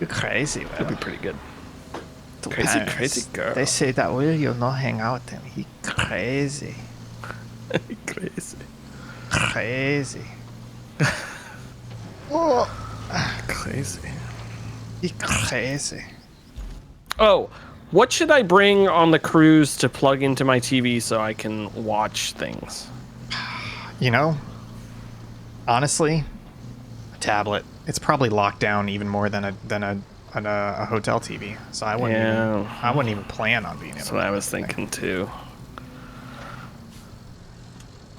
You're crazy, Will. That'd be pretty good. Crazy girl. They say that Will, you'll not hang out with him. He crazy. Crazy. Oh. Crazy. He crazy. Oh, what should I bring on the cruise to plug into my TV so I can watch things? You know, honestly, a tablet. It's probably locked down even more than a hotel TV. So I wouldn't even plan on being able. That's what I was thinking too.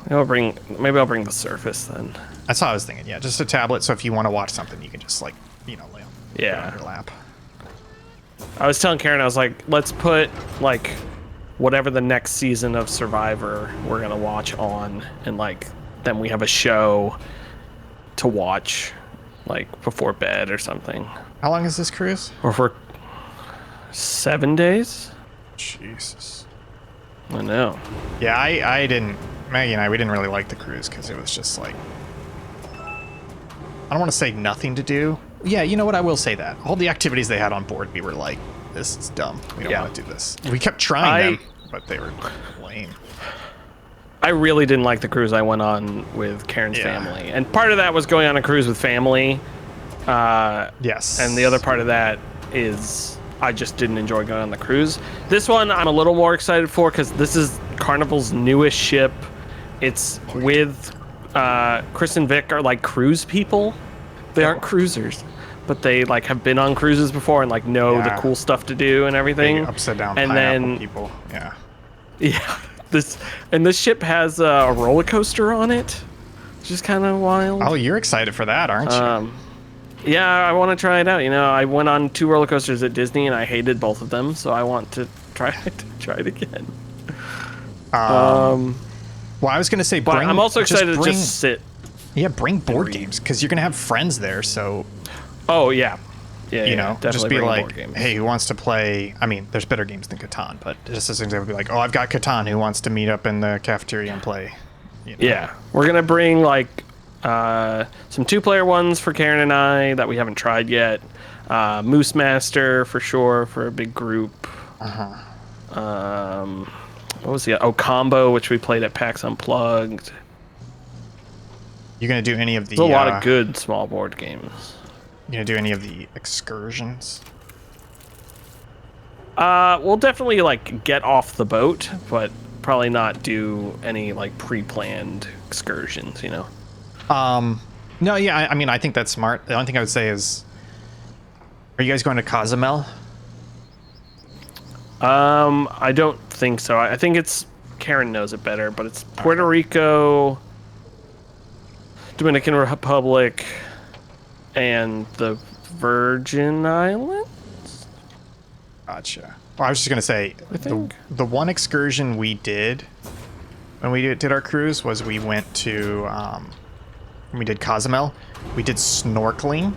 Maybe I'll bring the Surface then. That's what I was thinking. Yeah, just a tablet. So if you want to watch something, you can just lay on your lap. I was telling Karen, I was like, let's put like whatever the next season of Survivor we're gonna watch on, and like then we have a show to watch like before bed or something. How long is this cruise? Or for 7 days. Jesus. I know. Yeah, I didn't. Maggie and I, we didn't really like the cruise because it was just like, I don't want to say nothing to do. Yeah, you know what? I will say that all the activities they had on board, we were like, this is dumb. We don't want to do this. We kept trying them, but they were lame. I really didn't like the cruise I went on with Karen's family, and part of that was going on a cruise with family. Yes. And the other part of that is I just didn't enjoy going on the cruise. This one I'm a little more excited for because this is Carnival's newest ship. It's with Chris and Vic are like cruise people. They aren't cruisers, but they like have been on cruises before and like know the cool stuff to do and everything. Big upside down and pineapple then people. Yeah. Yeah. This ship has a roller coaster on it, which is kind of wild. Oh, you're excited for that, aren't you? Yeah, I want to try it out. You know, I went on 2 roller coasters at Disney and I hated both of them, so I want to try it again. Well, I was gonna say, but I'm also excited to just sit. Yeah, bring board games because you're gonna have friends there. So. Oh yeah. Yeah, you know, just be like, games. hey, who wants to play? I mean, there's better games than Catan, but just as an example, be like, oh, I've got Catan. Who wants to meet up in the cafeteria and play? You know? Yeah, we're gonna bring like some 2-player ones for Karen and I that we haven't tried yet. Moose Master for sure for a big group. What was the Combo, which we played at PAX Unplugged. You gonna do any of the? There's a lot of good small board games. You gonna do any of the excursions? We'll definitely like get off the boat, but probably not do any like pre-planned excursions, you know. No, yeah, I mean, I think that's smart. The only thing I would say is, are you guys going to Cozumel? I don't think so. I think it's Karen knows it better, but it's Puerto Rico, Dominican Republic, and the Virgin Islands. Gotcha. Well, I was just gonna say, the one excursion we did when we did our cruise was we went to when we did Cozumel. We did snorkeling,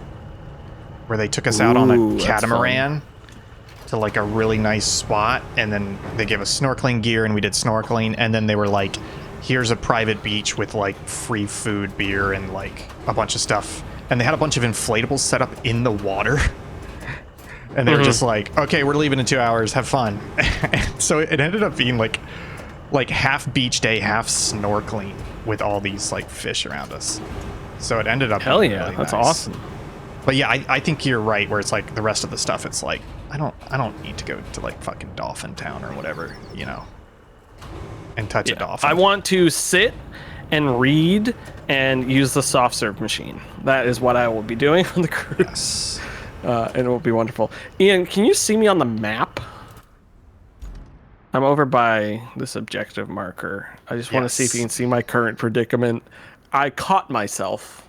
where they took us out on a catamaran to like a really nice spot, and then they gave us snorkeling gear, and we did snorkeling, and then they were like, "Here's a private beach with like free food, beer, and like a bunch of stuff." And they had a bunch of inflatables set up in the water. And they were just like, okay, we're leaving in 2 hours. Have fun. And so it ended up being like half beach day, half snorkeling with all these like fish around us. So it ended up hell yeah, really that's nice. awesome. But yeah, I think you're right where it's like the rest of the stuff. It's like I don't need to go to like fucking Dolphin Town or whatever, you know, and touch a dolphin. I want to sit and read and use the soft serve machine. That is what I will be doing on the cruise. Yes. And it will be wonderful. Ian, can you see me on the map? I'm over by this objective marker. I just want to see if you can see my current predicament. I caught myself.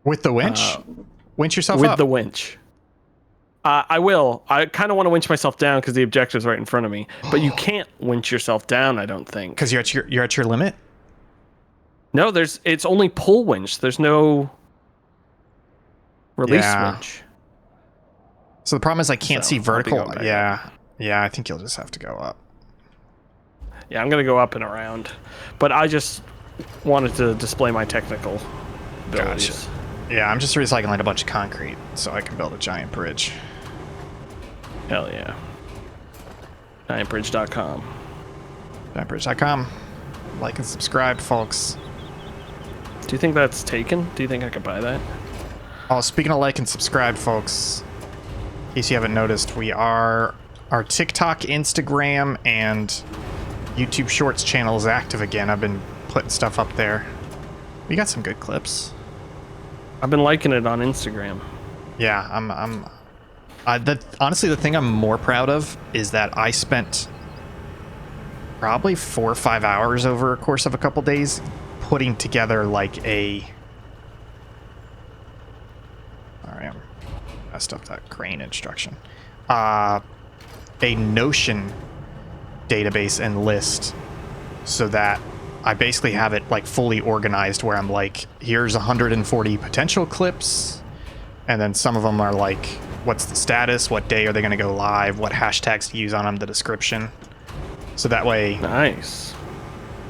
With the winch? Winch yourself with up. With the winch. I will. I kind of want to winch myself down because the objective's right in front of me. But you can't winch yourself down, I don't think. Because you're at your limit? No, it's only pull winch. There's no release winch. So the problem is I can't see vertical. Yeah. Up. Yeah, I think you'll just have to go up. Yeah, I'm going to go up and around. But I just wanted to display my technical abilities. Gotcha. Yeah, I'm just recycling a bunch of concrete so I can build a giant bridge. Hell yeah. Giantbridge.com. Giantbridge.com. Like and subscribe, folks. Do you think that's taken? Do you think I could buy that? Oh, speaking of like and subscribe, folks, in case you haven't noticed, our TikTok, Instagram, and YouTube Shorts channel is active again. I've been putting stuff up there. We got some good clips. I've been liking it on Instagram. Yeah, honestly, the thing I'm more proud of is that I spent probably 4 or 5 hours over a course of a couple days putting together like a... Sorry, I messed up that crane instruction. A Notion database and list so that I basically have it like fully organized where I'm like, here's 140 potential clips, and then some of them are like what's the status, what day are they going to go live, what hashtags to use on them, the description. So that way, Nice.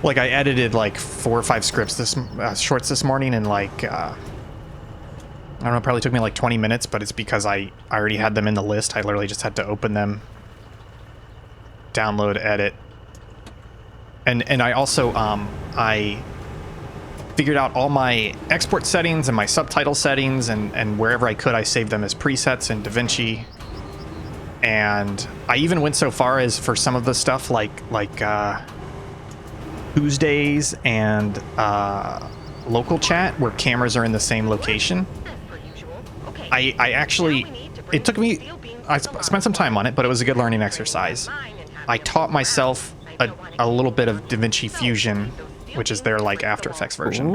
like I edited like 4 or 5 scripts shorts this morning, and like I don't know, it probably took me like 20 minutes, but it's because I already had them in the list. I literally just had to open them, download, edit, and I also I figured out all my export settings and my subtitle settings, and wherever I could, I saved them as presets in DaVinci. And I even went so far as for some of the stuff like Tuesdays and local chat where cameras are in the same location. I actually, it took me, I spent some time on it, but it was a good learning exercise. I taught myself a little bit of DaVinci Fusion, which is their like After Effects version,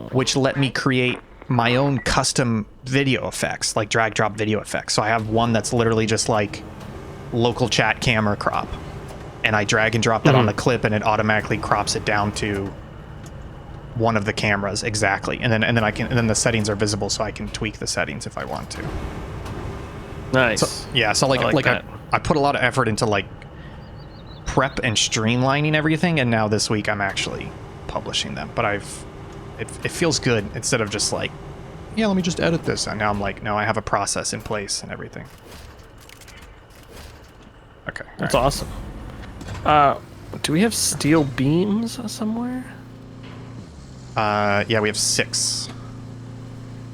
which let me create my own custom video effects, like drag drop video effects. So I have one that's literally just like local chat camera crop, and I drag and drop that on the clip, and it automatically crops it down to one of the cameras exactly, and then the settings are visible, so I can tweak the settings if I want to. Nice. So, yeah, so I put a lot of effort into like prep and streamlining everything, and now this week I'm actually publishing them. But it feels good instead of just like, yeah, let me just edit this, and now I'm like, no, I have a process in place and everything. Okay, That's awesome. Do we have steel beams somewhere? Yeah, we have 6.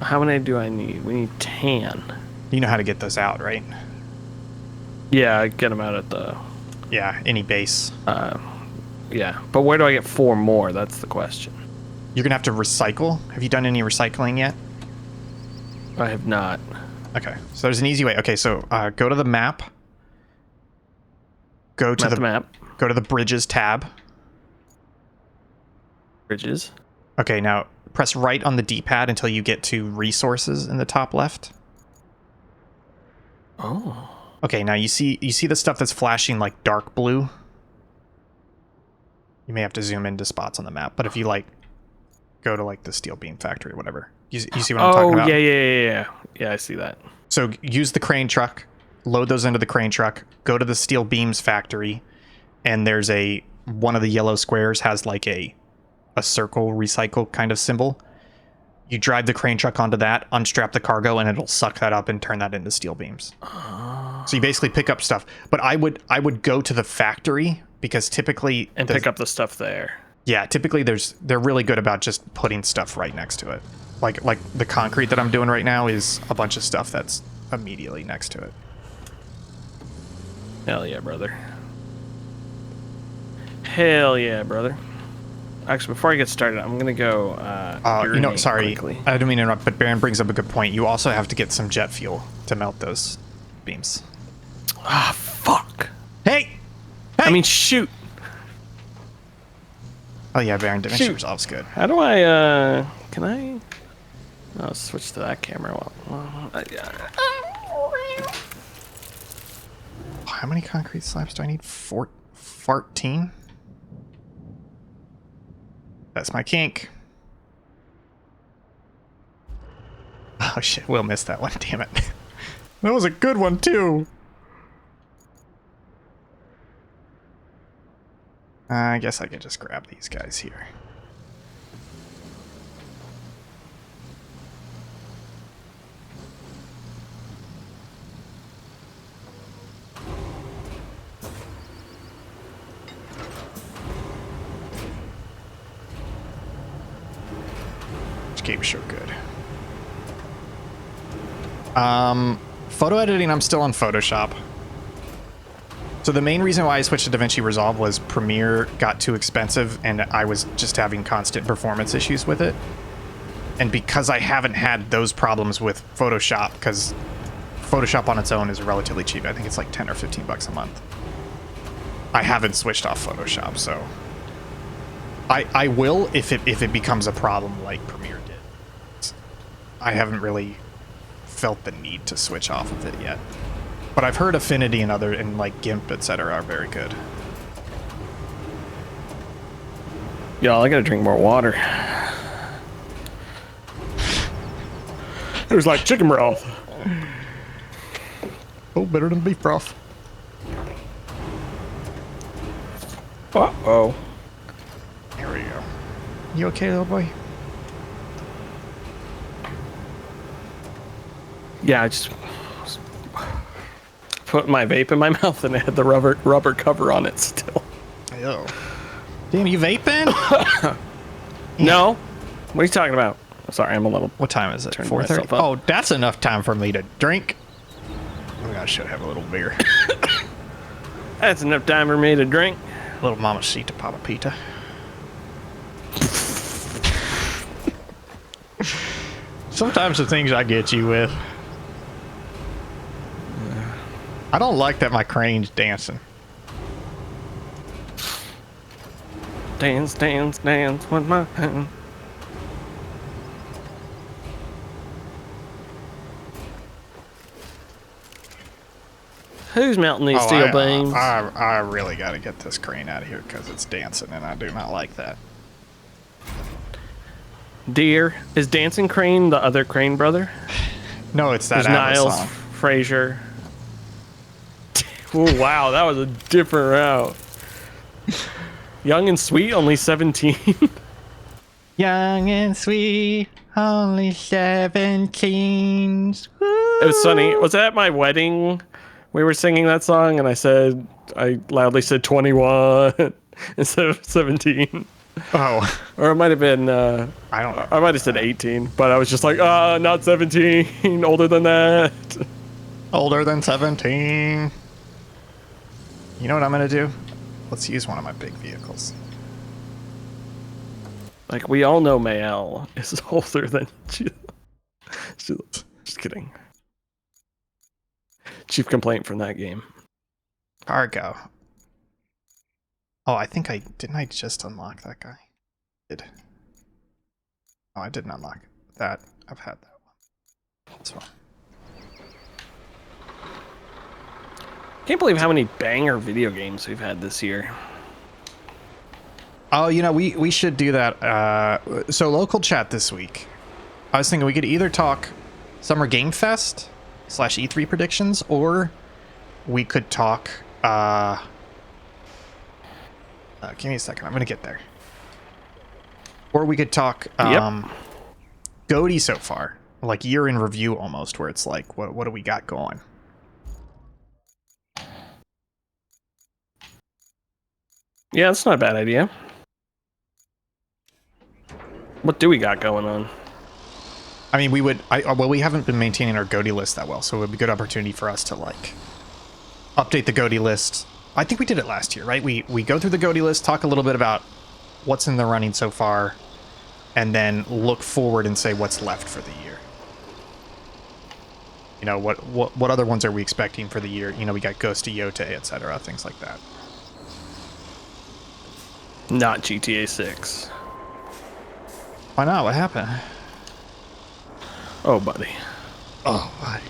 How many do I need? We need 10. You know how to get those out, right? Yeah, I get them out at the... Yeah, any base. Yeah, but where do I get 4 more? That's the question. You're gonna have to recycle. Have you done any recycling yet? I have not. Okay, so there's an easy way. Okay, so go to the map. Go to the map. Go to the bridges tab. Bridges. Okay, now press right on the D-pad until you get to resources in the top left. Oh. Okay, now you see the stuff that's flashing like dark blue. You may have to zoom into spots on the map, but if you like go to like the steel beam factory or whatever, you see what I'm talking about? Yeah, I see that. So use the crane truck, load those into the crane truck, go to the steel beams factory, and there's one of the yellow squares has like a circle recycle kind of symbol. You drive the crane truck onto that, unstrap the cargo, and it'll suck that up and turn that into steel beams. So you basically pick up stuff. But I would go to the factory, because typically pick up the stuff there. Yeah, typically they're really good about just putting stuff right next to it. Like the concrete that I'm doing right now is a bunch of stuff that's immediately next to it. Hell yeah, brother. Hell yeah, brother. Actually, before I get started, I'm gonna go. Sorry, quickly. I didn't mean to interrupt, but Baron brings up a good point. You also have to get some jet fuel to melt those beams. Ah, fuck. Hey! I mean, shoot. Oh yeah, Baron, DaVinci Resolve's good. How do I? Can I? I'll switch to that camera. How many concrete slabs do I need? 14? That's my kink. Oh shit, we'll miss that one, damn it. That was a good one too. I guess I could just grab these guys here. Which game's so good. Photo editing, I'm still on Photoshop. So the main reason why I switched to DaVinci Resolve was Premiere got too expensive and I was just having constant performance issues with it. And because I haven't had those problems with Photoshop, because Photoshop on its own is relatively cheap. I think it's like 10 or 15 bucks a month. I haven't switched off Photoshop, so I will if it becomes a problem like Premiere did. I haven't really felt the need to switch off of it yet. But I've heard Affinity and like GIMP, etc. are very good. Y'all, I gotta drink more water. It was like chicken broth. Oh, better than beef broth. Uh-oh. There we go. You okay, little boy? Yeah, I just put my vape in my mouth and it had the rubber cover on it still. Ew. Damn, you vaping? No. What are you talking about? Sorry, I'm a little... What time is it? Turned 4:30? myself up. Oh, that's enough time for me to drink. I should have a little beer. That's enough time for me to drink. Little mamacita papapita. Sometimes the things I get you with. I don't like that my crane's dancing. Dance, dance, dance with my hand. Who's melting these steel beams? I really got to get this crane out of here because it's dancing, and I do not like that. Deer. Is Dancing Crane the other Crane brother? No, it's that There's Atlas Niles, song. Frazier. Oh, wow, that was a different route. Young and sweet, only 17. Young and sweet, only 17. It was funny. Was it at my wedding? We were singing that song, and I loudly said 21 instead of 17. Oh, Or it might have been, I don't know. I might have said 18, but I was just like, not 17, older than that. Older than 17. You know what I'm going to do? Let's use one of my big vehicles. Like, we all know Mayel is older than just kidding. Chief complaint from that game. Cargo. Oh, I think didn't I just unlock that guy? Did. Oh, I didn't unlock that. I've had that one. That's fine. Can't believe how many banger video games we've had this year. Oh, you know, we should do that. So local chat this week. I was thinking we could either talk Summer Game Fest / E3 predictions, or we could talk. Give me a second. I'm gonna get there. Or we could talk GOTY so far, like year in review almost, where it's like, what do we got going? Yeah, that's not a bad idea. What do we got going on? I mean, well, we haven't been maintaining our GOTY list that well, so it would be a good opportunity for us to like update the GOTY list. I think we did it last year, right? We go through the GOTY list, talk a little bit about what's in the running so far, and then look forward and say what's left for the year. You know, what other ones are we expecting for the year? You know, we got Ghost of Yote, etc., things like that. Not GTA 6. Why not? What happened? Oh, buddy. Oh, buddy.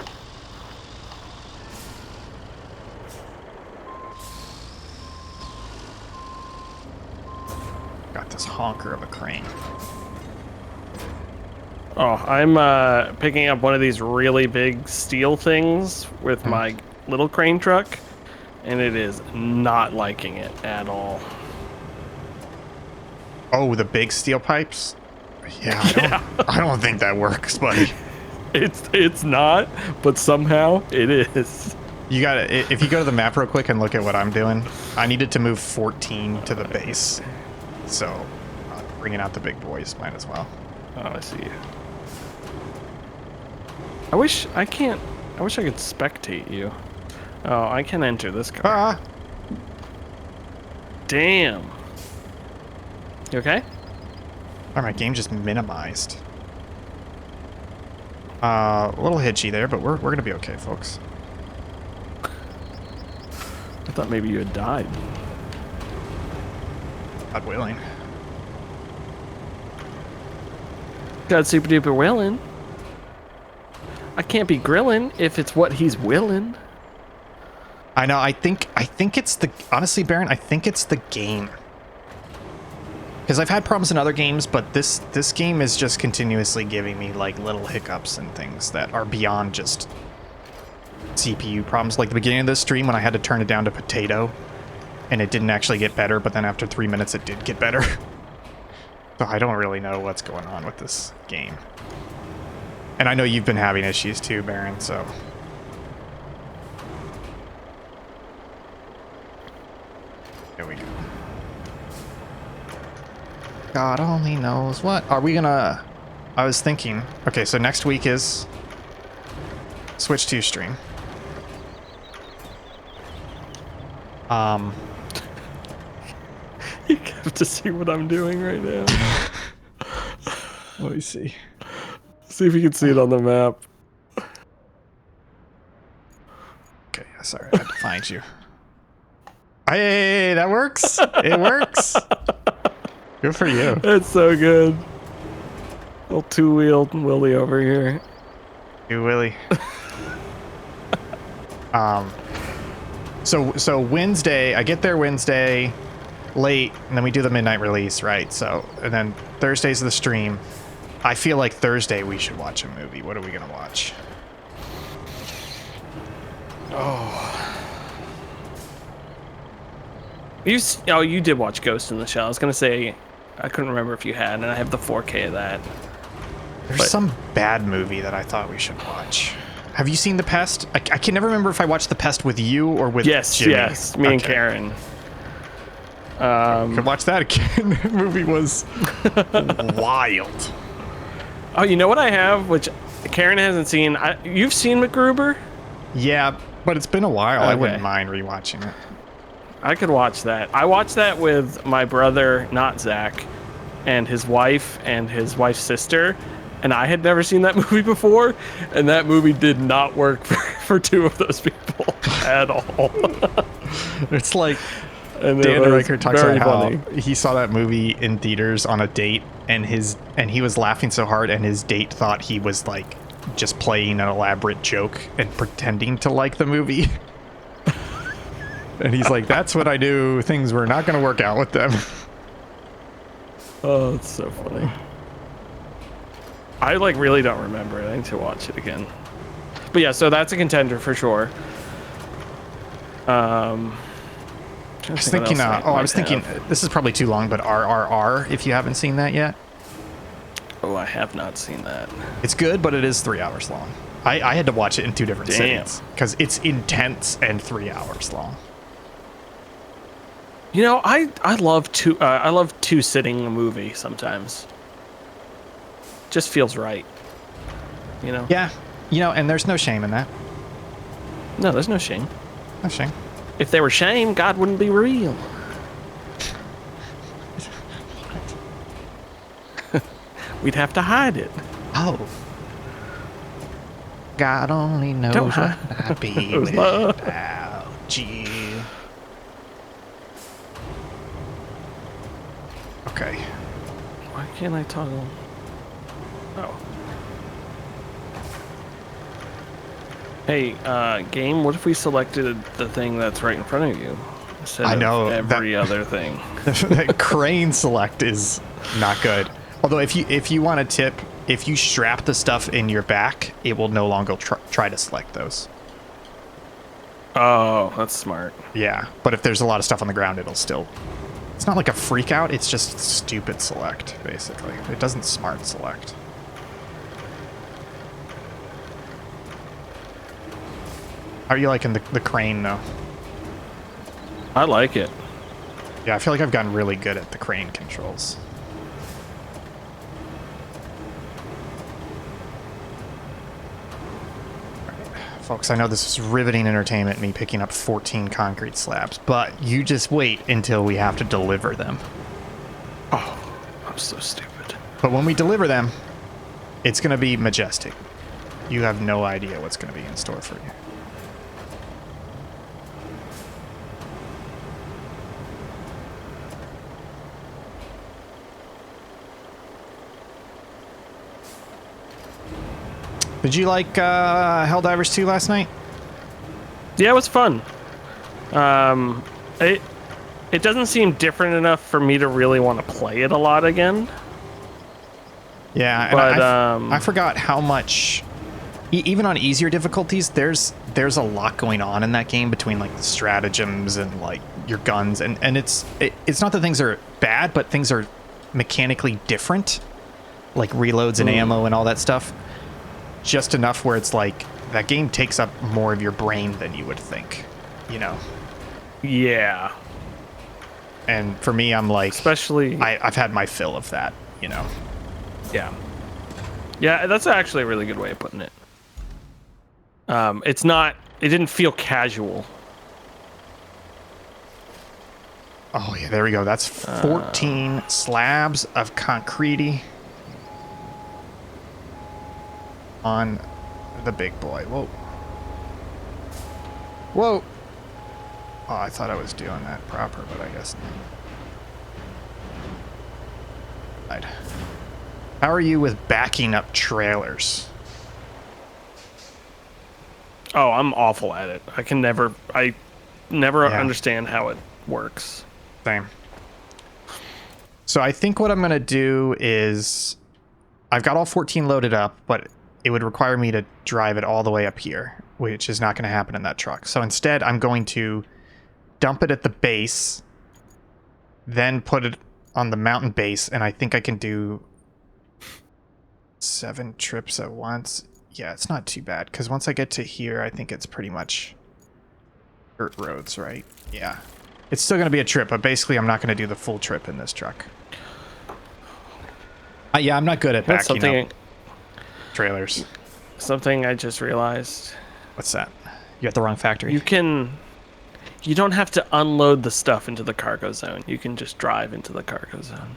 Got this honker of a crane. Oh, I'm picking up one of these really big steel things with my little crane truck, and it is not liking it at all. Oh, the big steel pipes? Yeah, I don't think that works, buddy. It's not, but somehow it is. You gotta, if you go to the map real quick and look at what I'm doing, I needed to move 14 to the base. So, bringing out the big boys might as well. Oh, I see. I wish I could spectate you. Oh, I can enter this car. Damn. You okay? Oh, my game just minimized. A little hitchy there, but we're gonna be okay, folks. I thought maybe you had died. God willing. God super duper willing. I can't be grilling if it's what he's willing. I know. I think it's the honestly, Baron. I think it's the game. Because I've had problems in other games, but this game is just continuously giving me like little hiccups and things that are beyond just CPU problems. Like the beginning of this stream when I had to turn it down to potato and it didn't actually get better, but then after 3 minutes it did get better. So I don't really know what's going on with this game. And I know you've been having issues too, Baron, so... There we go. God only knows what. Are we gonna... I was thinking... Okay, so next week is... Switch 2 stream. You have to see what I'm doing right now. Let me see. See if you can see it on the map. Okay, sorry, I had to find you. Hey, that works. It works. Good for you. It's so good. Little two-wheeled Willie over here. You Willie. So Wednesday, I get there Wednesday late, and then we do the midnight release, right? So, and then Thursday's the stream. I feel like Thursday we should watch a movie. What are we gonna watch? You did watch Ghost in the Shell. I was gonna say, I couldn't remember if you had, and I have the 4K of that. There's some bad movie that I thought we should watch. Have you seen The Pest? I can never remember if I watched The Pest with you or with Jimmy. Yes, me and Karen. Could watch that again. That movie was wild. Oh, you know what I have, which Karen hasn't seen? You've seen MacGruber? Yeah, but it's been a while. I Okay. wouldn't mind rewatching it. I could watch that. I watched that with my brother, not Zach, and his wife's sister, and I had never seen that movie before, and that movie did not work for two of those people at all. It's like And Dan it was Riker talks very about funny. how he saw that movie in theaters on a date, and he was laughing so hard, and his date thought he was like just playing an elaborate joke and pretending to like the movie. And he's like, "That's what I knew. Things were not going to work out with them." Oh, it's so funny. I really don't remember it. I need to watch it again. But yeah, so that's a contender for sure. I was thinking. This is probably too long, but RRR. If you haven't seen that yet, Oh, I have not seen that. it's good, but it is 3 hours long. I had to watch it in 2 different Damn. sittings because it's intense and 3 hours long. You know, I love two sitting a movie sometimes. Just feels right. You know? Yeah, and there's no shame in that. No, there's no shame. No shame. If there were shame, God wouldn't be real. We'd have to hide it. Oh. God only knows Don't what hide. I'd be It was love. without you. Okay. Why can't I toggle? Oh. Hey, game, what if we selected the thing that's right in front of you? Instead I know, of every other thing. That crane select is not good. Although if you want a tip, if you strap the stuff in your back, it will no longer try to select those. Oh, that's smart. Yeah, but if there's a lot of stuff on the ground, it'll still... It's not like a freak out, it's just stupid select, basically. It doesn't smart select. How are you liking the crane, though? I like it. Yeah, I feel like I've gotten really good at the crane controls. Folks, I know this is riveting entertainment, me picking up 14 concrete slabs, but you just wait until we have to deliver them. Oh, I'm so stupid. But when we deliver them, it's going to be majestic. You have no idea what's going to be in store for you. Did you like Helldivers 2 last night? Yeah, it was fun. It doesn't seem different enough for me to really want to play it a lot again. Yeah, But, and I forgot how much... even on easier difficulties, there's there's a lot going on in that game between like the stratagems and like your guns, and it's not that things are bad, but things are mechanically different, like reloads and ammo and all that stuff. Just enough where it's like that game takes up more of your brain than you would think, you know? Yeah. And for me, I'm like, especially I've had my fill of that, you know? Yeah. Yeah, that's actually a really good way of putting it. It didn't feel casual. Oh yeah, there we go. That's 14 slabs of concrete on the big boy. Whoa. Whoa. Oh, I thought I was doing that proper, but I guess not. How are you with backing up trailers? Oh, I'm awful at it. I never understand how it works. Same. So I think what I'm going to do is I've got all 14 loaded up, but it would require me to drive it all the way up here, which is not going to happen in that truck. So instead, I'm going to dump it at the base, then put it on the mountain base, and I think I can do 7 trips at once. Yeah, it's not too bad, because once I get to here, I think it's pretty much dirt roads, right? Yeah. It's still going to be a trip, but basically I'm not going to do the full trip in this truck. Yeah, I'm not good at backing up trailers. Something I just realized. What's that? You at the wrong factory. You don't have to unload the stuff into the cargo zone. You can just drive into the cargo zone.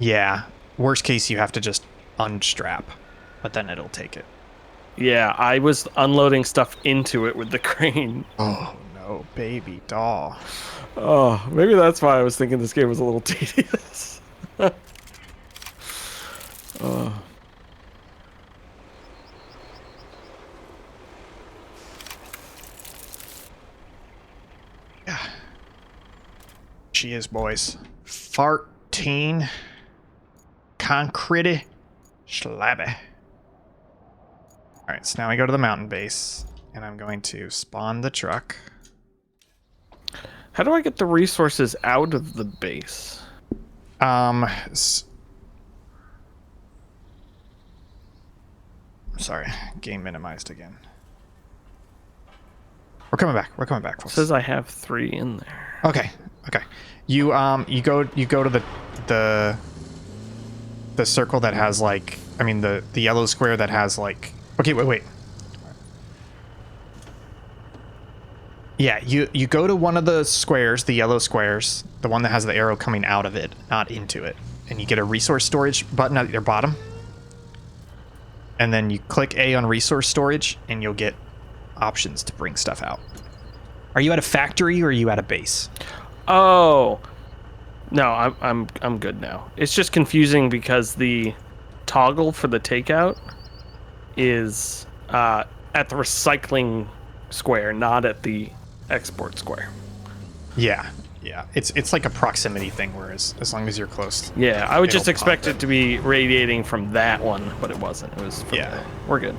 Yeah. Worst case, you have to just unstrap, but then it'll take it. Yeah, I was unloading stuff into it with the crane. Oh, no, baby doll. Oh, maybe that's why I was thinking this game was a little tedious. Yeah. She is, boys. 14 concrete slabby. All right, so now we go to the mountain base, and I'm going to spawn the truck. How do I get the resources out of the base? Sorry, game minimized again. We're coming back, folks. It says I have 3 in there. Okay. You go to the circle that has like, I mean the yellow square that has like. Okay, wait. Yeah, you go to one of the squares, the yellow squares, the one that has the arrow coming out of it, not into it, and you get a resource storage button at your bottom. And then you click A on resource storage, and you'll get options to bring stuff out. Are you at a factory or are you at a base? Oh, no, I'm good now. It's just confusing because the toggle for the takeout is at the recycling square, not at the export square. Yeah. It's like a proximity thing, whereas as long as you're close. Yeah, I would just expect it to be radiating from that one, but it wasn't. It was from there. We're good.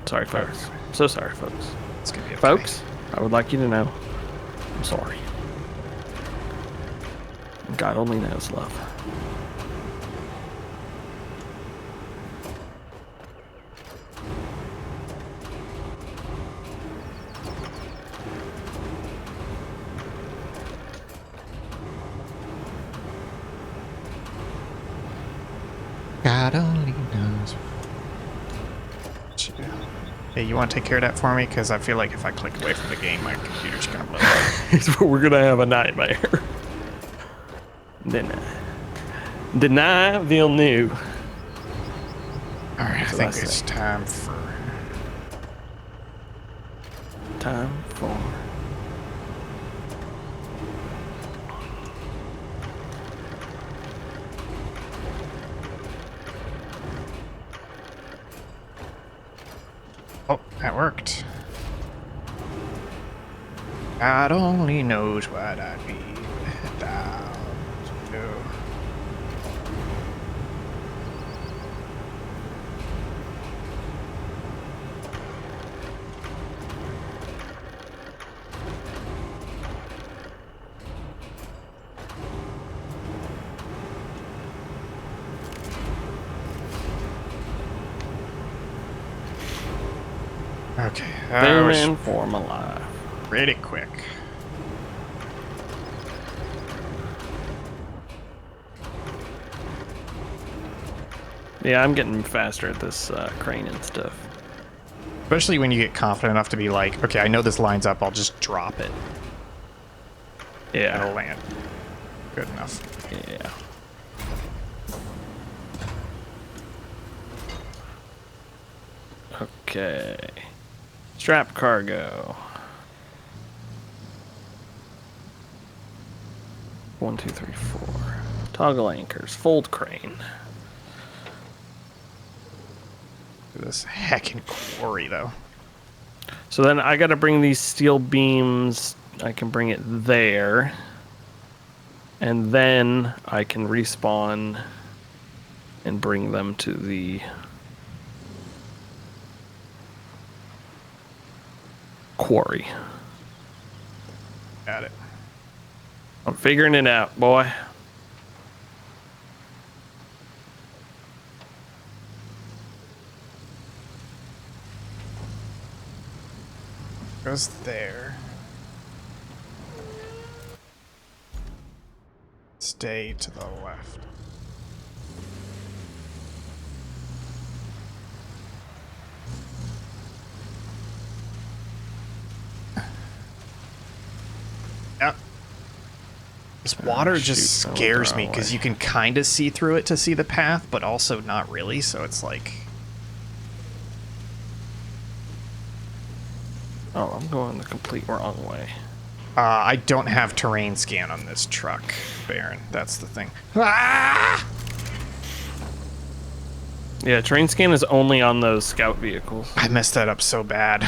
Sorry, folks. So sorry, folks. It's gonna be okay. Folks, I would like you to know, I'm sorry. God only knows love. God only knows. Hey, you want to take care of that for me? Because I feel like if I click away from the game, my computer's going to blow up. We're going to have a nightmare. Deny Villeneuve. Alright, I think it's time for... Oh, that worked. God only knows what I'd be without you. Okay. That Boom was and form alive. pretty quick. Yeah, I'm getting faster at this crane and stuff. Especially when you get confident enough to be like, okay, I know this lines up, I'll just drop it. Yeah. It'll land. Good enough. Yeah. Okay. Strap cargo. 1, 2, 3, 4. Toggle anchors. Fold crane. This heckin' quarry, though. So then I got to bring these steel beams. I can bring it there. And then I can respawn and bring them to the quarry. Got it. I'm figuring it out, boy. Goes there. Stay to the left. Yep. This water just shoot, scares throw me because away. you can kind of see through it to see the path, but also not really, so it's like... Oh, I'm going the complete wrong way. I don't have terrain scan on this truck, Baron. That's the thing. Ah! Yeah, terrain scan is only on those scout vehicles. I messed that up so bad.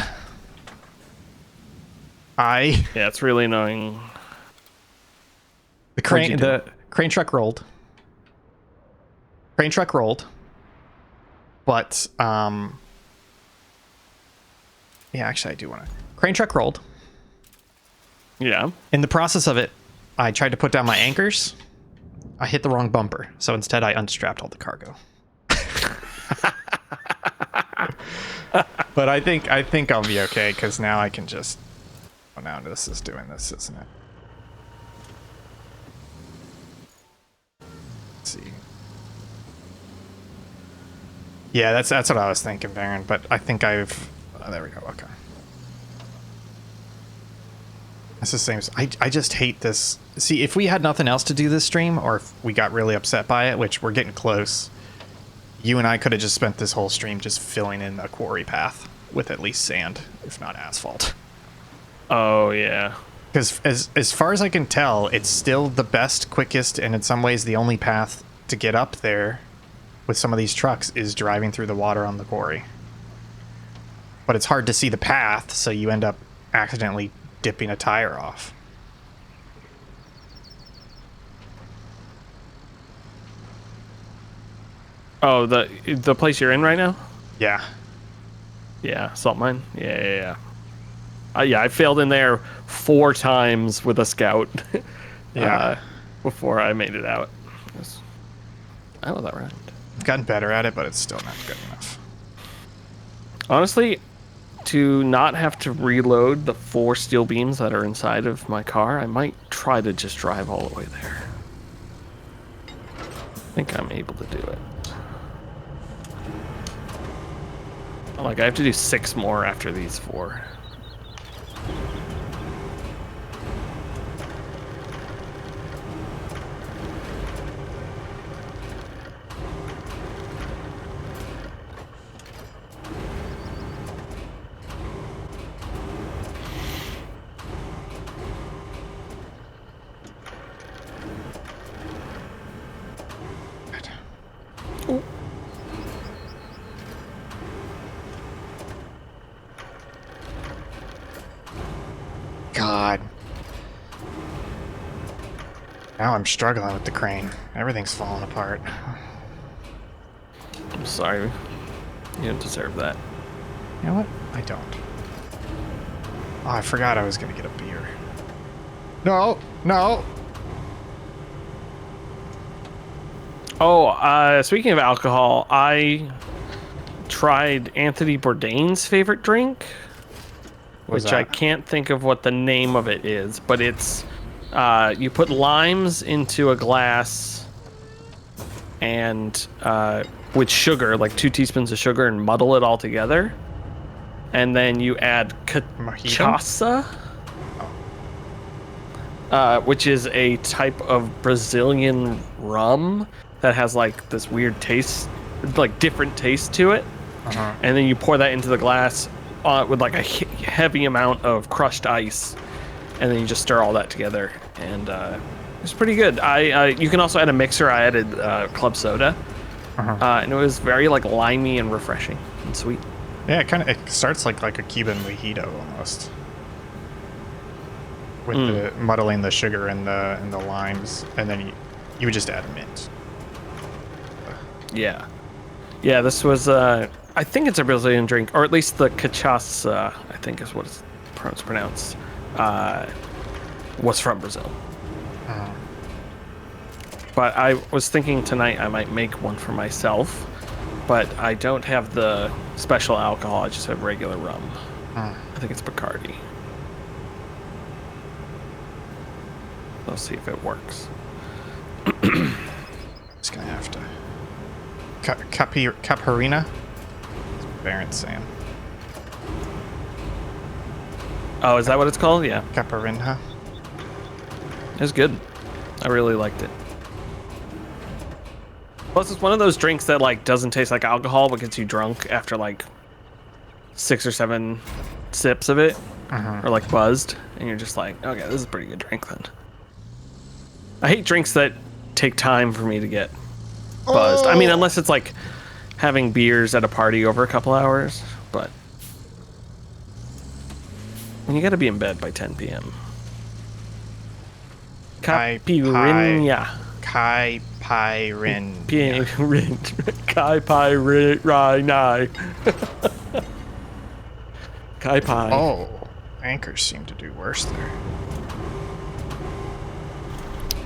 Yeah, it's really annoying. The What'd you crane truck rolled. Crane truck rolled. But yeah, actually I do want to. Crane truck rolled. Yeah. In the process of it, I tried to put down my anchors. I hit the wrong bumper, so instead I unstrapped all the cargo. But I think I'll be okay because now I can just. Oh, now this is doing this, isn't it? Let's see. Yeah, that's what I was thinking, Baron. But I think I've. Oh, there we go. Okay. It's the same. I just hate this. See, if we had nothing else to do this stream, or if we got really upset by it, which we're getting close, you and I could have just spent this whole stream just filling in a quarry path with at least sand, if not asphalt. Oh, yeah. Because as far as I can tell, it's still the best, quickest, and in some ways the only path to get up there with some of these trucks is driving through the water on the quarry. But it's hard to see the path, so you end up accidentally dipping a tire off. Oh, the place you're in right now? Yeah. Yeah, salt mine. Yeah. Yeah, I failed in there 4 times with a scout. Yeah. Before I made it out. I know that right. I've gotten better at it, but it's still not good enough. Honestly, to not have to reload the 4 steel beams that are inside of my car, I might try to just drive all the way there. I think I'm able to do it. Like, I have to do 6 more after these 4. God. Now I'm struggling with the crane. Everything's falling apart. I'm sorry. You don't deserve that. You know what? I don't. Oh, I forgot I was gonna get a beer. No! No! Oh, speaking of alcohol, I tried Anthony Bourdain's favorite drink. What's which I that? can't think of what the name of it is, but it's you put limes into a glass and with sugar, like 2 teaspoons of sugar, and muddle it all together. And then you add cachaça, which is a type of Brazilian rum that has like this weird taste, like different taste to it. And then you pour that into the glass with like a heavy amount of crushed ice, and then you just stir all that together, and it's pretty good. You can also add a mixer. I added club soda, and it was very like limey and refreshing and sweet. Yeah, it starts like a Cuban mojito almost, with the muddling the sugar and the limes, and then you would just add mint. Yeah, this was I think it's a Brazilian drink, or at least the cachaça, I think is what it's pronounced, was from Brazil. But I was thinking tonight I might make one for myself, but I don't have the special alcohol. I just have regular rum. I think it's Bacardi. Let's see if it works. Just gonna have to. Caparina? Barrett's saying. Oh, is that what it's called? Yeah. Caparinha. It was good. I really liked it. Plus, it's one of those drinks that like doesn't taste like alcohol but gets you drunk after like 6 or 7 sips of it, or like buzzed, and you're just like, okay, this is a pretty good drink then. I hate drinks that take time for me to get buzzed. I mean, unless it's like having beers at a party over a couple hours, but you got to be in bed by 10 p.m. Caipirinha. Caipirinha. Caipirinha. Caipi. Oh, anchors seem to do worse there.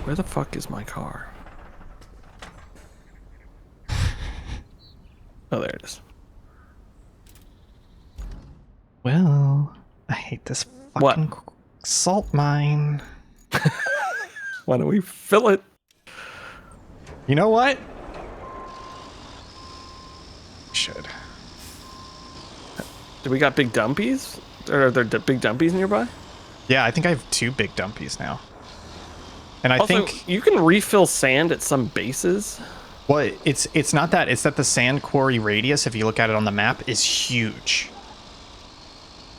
Where the fuck is my car? Oh, there it is. Well, I hate this fucking salt mine. Why don't we fill it? You know what? Should. Do we got big dumpies? Or are there big dumpies nearby? Yeah, I think I have 2 big dumpies now. And I Also, think you can refill sand at some bases. well, it's not that. It's that the sand quarry radius, if you look at it on the map, is huge.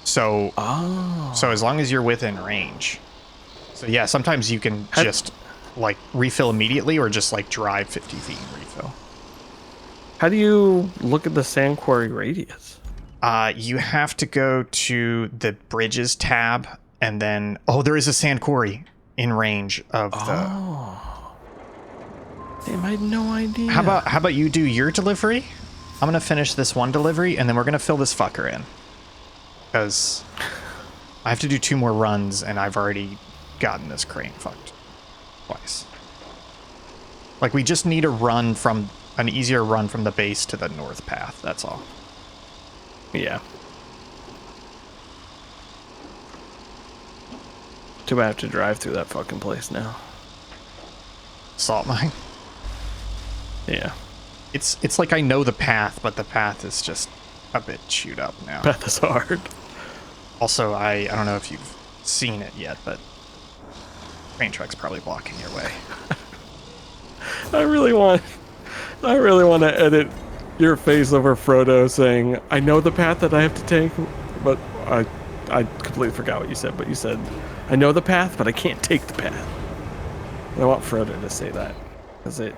So, so as long as you're within range. So yeah, sometimes you can just like refill immediately, or just like drive 50 feet and refill. How do you look at the sand quarry radius? You have to go to the bridges tab, and then there is a sand quarry in range of the. Damn, I had no idea. How about you do your delivery? I'm gonna finish this one delivery, and then we're gonna fill this fucker in, because I have to do 2 more runs, and I've already gotten this crane fucked twice. Like, we just need an easier run from the base to the north path. That's all. Yeah. Too bad I have to drive through that fucking place now. Salt mine. Yeah. It's like I know the path, but the path is just a bit chewed up now. Path is hard. Also, I don't know if you've seen it yet, but train truck's probably blocking your way. I really want to edit your face over Frodo saying, I know the path that I have to take, but I completely forgot what you said, but you said, I know the path, but I can't take the path. And I want Frodo to say that, because it's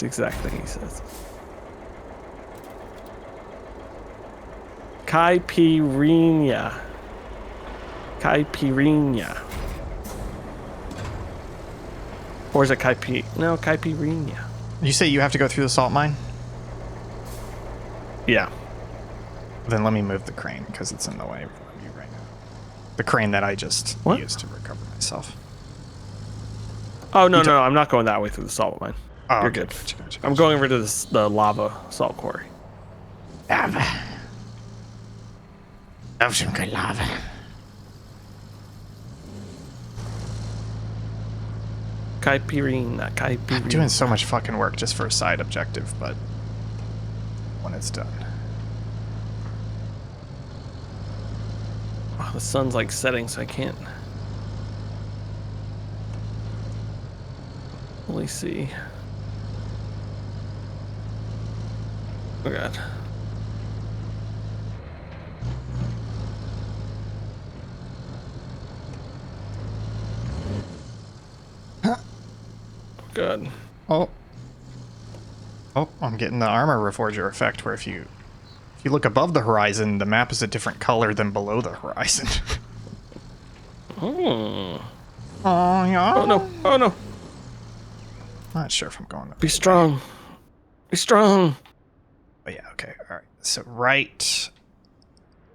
the exact thing he says. Caipirinha. Caipirinha. Or is it No, Caipirinha. You say you have to go through the salt mine? Yeah. Then let me move the crane, because it's in the way of you right now. The crane that I just used to recover myself. Oh, no, I'm not going that way through the salt mine. Oh, You're okay. good. Gotcha. I'm going over to the lava salt quarry. Lava. Love some good lava. Caipirinha, caipirinha. I'm doing so much fucking work just for a side objective, but when it's done. Oh, the sun's like setting, so I can't really see. Oh god. Good. Oh, I'm getting the armor reforger effect where if you look above the horizon, the map is a different color than below the horizon. Oh. Oh, yeah. Oh no. Oh no. Not sure if I'm going. Be strong. Be strong. But yeah, okay, all right. So right,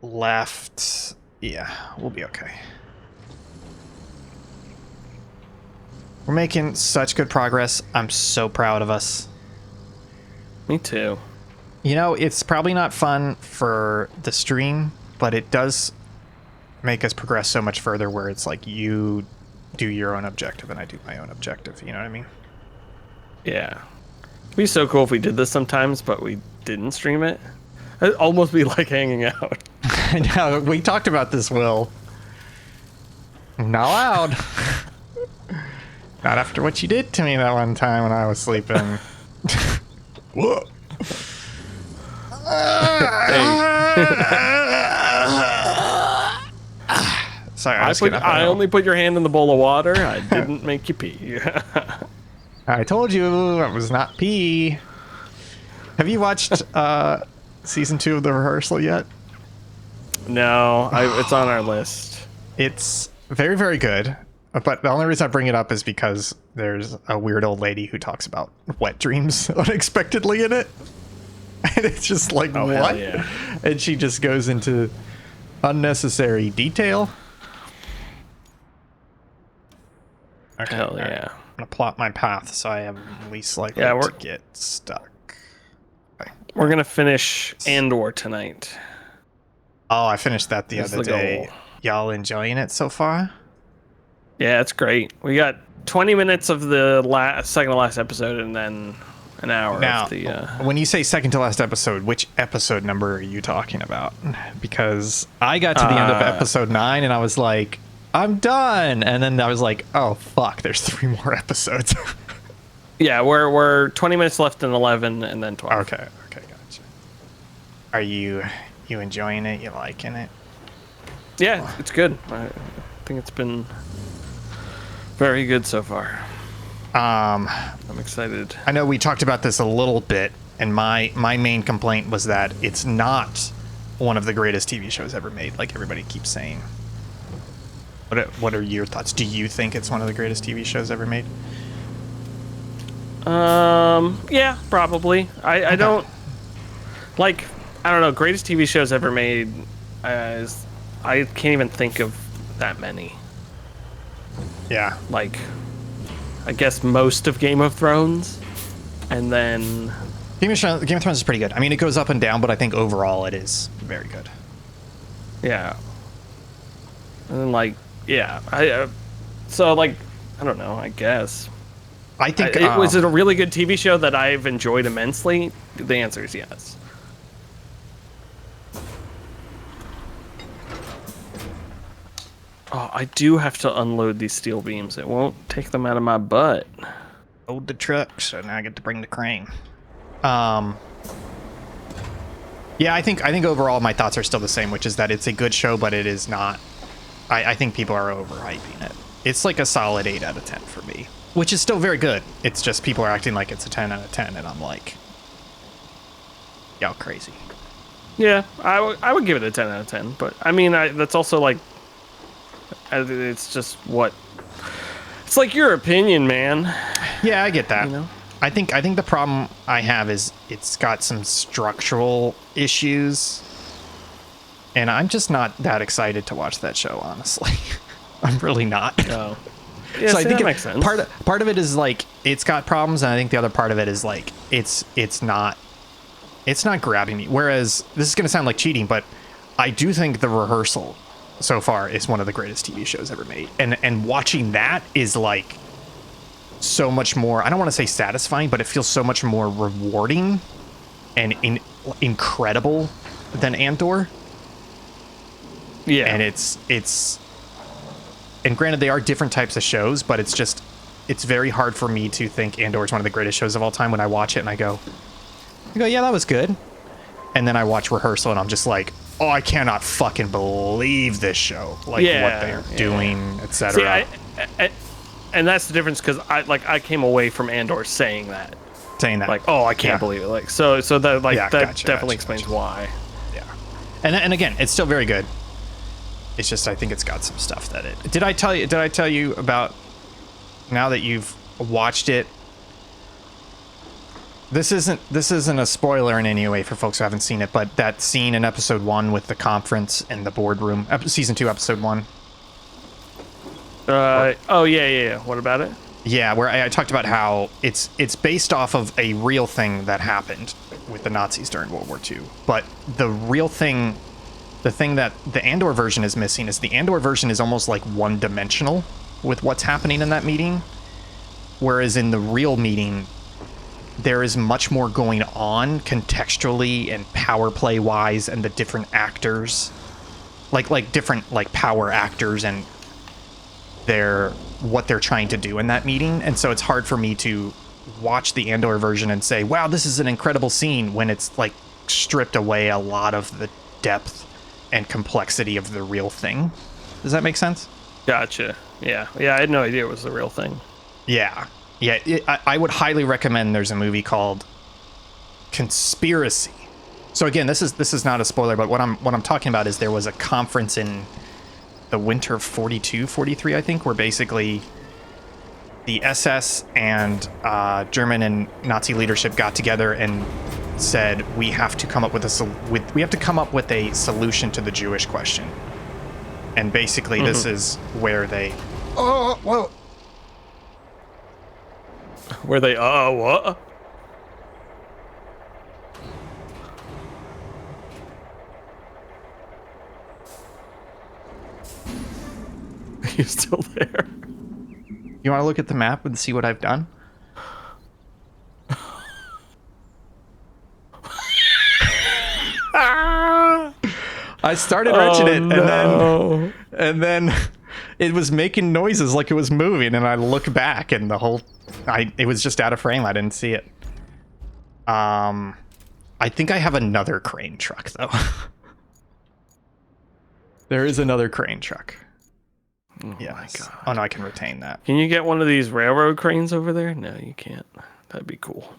left. Yeah, we'll be okay. We're making such good progress. I'm so proud of us. Me too. You know, it's probably not fun for the stream, but it does make us progress so much further where it's like you do your own objective and I do my own objective. You know what I mean? Yeah. It'd be so cool if we did this sometimes, but we didn't stream it. It'd almost be like hanging out. No, we talked about this, Will. Not allowed. Not after what you did to me that one time when I was sleeping. Whoa. Sorry, I only put your hand in the bowl of water. I didn't make you pee. I told you it was not pee. Have you watched season 2 of The Rehearsal yet? No, it's on our list. It's very, very good. But the only reason I bring it up is because there's a weird old lady who talks about wet dreams unexpectedly in it. And it's just like, oh, what? Hell yeah. And she just goes into unnecessary detail. Okay, Hell right. yeah. I'm going to plot my path so I am least likely to get stuck. Okay. We're going to finish Andor tonight. Oh, I finished that the That's other the day. goal. Y'all enjoying it so far? Yeah, it's great. We got 20 minutes of the second to last episode and then an hour Now, of the... when you say second to last episode, which episode number are you talking about? Because I got to the end of episode 9 and I was like, I'm done. And then I was like, oh, fuck, there's 3 more episodes. Yeah, we're 20 minutes left in 11 and then 12. Okay, gotcha. Are you enjoying it? You liking it? Yeah, it's good. I think it's been very good so far. I'm excited. I know we talked about this a little bit, and my main complaint was that it's not one of the greatest TV shows ever made, like everybody keeps saying. What are your thoughts? Do you think it's one of the greatest TV shows ever made? Yeah, probably. I don't like. I don't know. Greatest TV shows ever made. I can't even think of that many. Yeah. Like, I guess most of Game of Thrones, and then Game of Thrones is pretty good. I mean, it goes up and down, but I think overall it is very good. yeah, and then like yeah, so like I don't know. I guess I think was it a really good TV show that I've enjoyed immensely? The answer is yes. Oh, I do have to unload these steel beams. It won't take them out of my butt. load the truck, so now I get to bring the crane. Yeah, I think overall my thoughts are still the same, which is that it's a good show, but it is not. I think people are overhyping it. It's like a solid 8 out of 10 for me, which is still very good. It's just people are acting like it's a 10 out of 10, and I'm like, y'all crazy. Yeah, I would give it a 10 out of 10, but I mean, that's also like, it's just what, it's like your opinion, man. Yeah, I get that. You know? I think the problem I have is it's got some structural issues, and I'm just not that excited to watch that show, honestly. I'm really not. Oh. Yeah, so I think that makes sense. Part of it is like it's got problems, and I think the other part of it is like it's not grabbing me. Whereas this is gonna sound like cheating, but I do think The Rehearsal so far is one of the greatest TV shows ever made. And watching that is like so much more, I don't want to say satisfying, but it feels so much more rewarding and incredible than Andor. Yeah. And and granted they are different types of shows, but it's very hard for me to think Andor is one of the greatest shows of all time when I watch it and I go, yeah, that was good. And then I watch Rehearsal and I'm just like, oh, I cannot fucking believe this show. Like what they're doing, etc. And that's the difference, because I came away from Andor saying that. Like, oh, I can't believe it. Like so that that definitely explains why. Yeah. And again, it's still very good. It's just I think it's got some stuff that it. Did I tell you about, now that you've watched it? This isn't a spoiler in any way for folks who haven't seen it, but that scene in episode 1 with the conference in the boardroom, season 2, episode 1. Oh yeah. What about it? Yeah, where I talked about how it's based off of a real thing that happened with the Nazis during World War II. But the real thing, the thing that the Andor version is missing is the Andor version is almost like one-dimensional with what's happening in that meeting, whereas in the real meeting, there is much more going on contextually and power play wise, and the different actors, like different like power actors and what they're trying to do in that meeting. And so it's hard for me to watch the Andor version and say, wow, this is an incredible scene, when it's like stripped away a lot of the depth and complexity of the real thing. Does that make sense? Gotcha. Yeah. I had no idea it was the real thing. Yeah. I would highly recommend. There's a movie called Conspiracy. So again, this is not a spoiler, but what I'm talking about is there was a conference in the winter of 42, 43, I think, where basically the SS and German and Nazi leadership got together and said, we have to come up with a solution to the Jewish question. And basically this is where they what? You still there? You want to look at the map and see what I've done? I started wrenching it, and then it was making noises like it was moving, and I looked back, and it was just out of frame. I didn't see it. I think I have another crane truck though. There is another crane truck. Oh my God. Oh no, I can retain that. Can you get one of these railroad cranes over there? No, you can't. That'd be cool.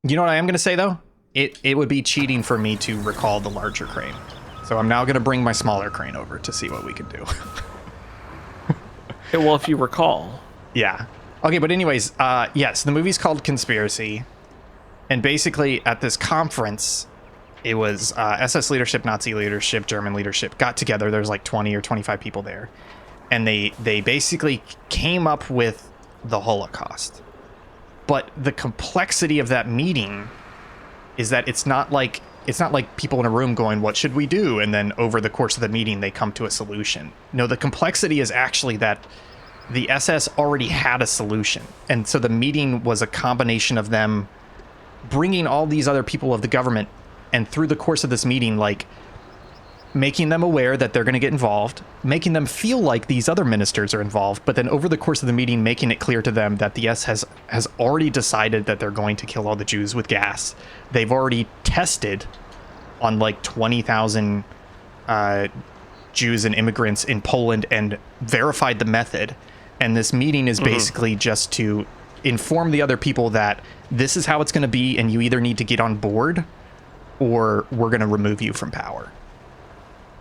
You know what I am going to say though? It would be cheating for me to recall the larger crane. So I'm now going to bring my smaller crane over to see what we can do. Yeah, well, if you recall. Yeah. Okay, but anyways, yes, the movie's called Conspiracy. And basically at this conference, it was SS leadership, Nazi leadership, German leadership got together. There's like 20 or 25 people there. And they basically came up with the Holocaust. But the complexity of that meeting is that it's not like people in a room going, what should we do? And then over the course of the meeting, they come to a solution. No, the complexity is actually that the SS already had a solution. And so the meeting was a combination of them bringing all these other people of the government, and through the course of this meeting, like making them aware that they're going to get involved, making them feel like these other ministers are involved, but then over the course of the meeting, making it clear to them that the SS has already decided that they're going to kill all the Jews with gas. They've already tested on like 20,000 Jews and immigrants in Poland and verified the method. And this meeting is basically just to inform the other people that this is how it's going to be, and you either need to get on board or we're going to remove you from power.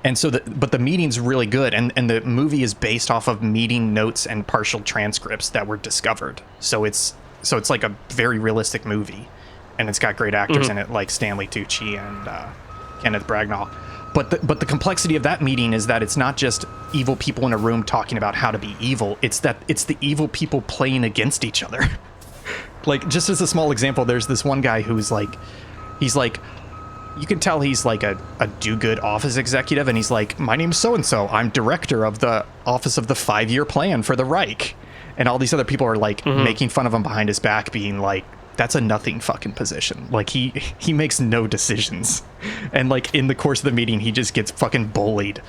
And so but the meeting's really good, and the movie is based off of meeting notes and partial transcripts that were discovered. So it's like a very realistic movie, and it's got great actors in it like Stanley Tucci and Kenneth Branagh. But the complexity of that meeting is that it's not just evil people in a room talking about how to be evil. It's the evil people playing against each other. Like, just as a small example, there's this one guy who's like, he's like, you can tell he's like a do-good office executive, and he's like, my name's so-and-so. I'm director of the Office of the 5-Year Plan for the Reich. And all these other people are like making fun of him behind his back, being like, that's a nothing fucking position. Like he makes no decisions. And like in the course of the meeting, he just gets fucking bullied.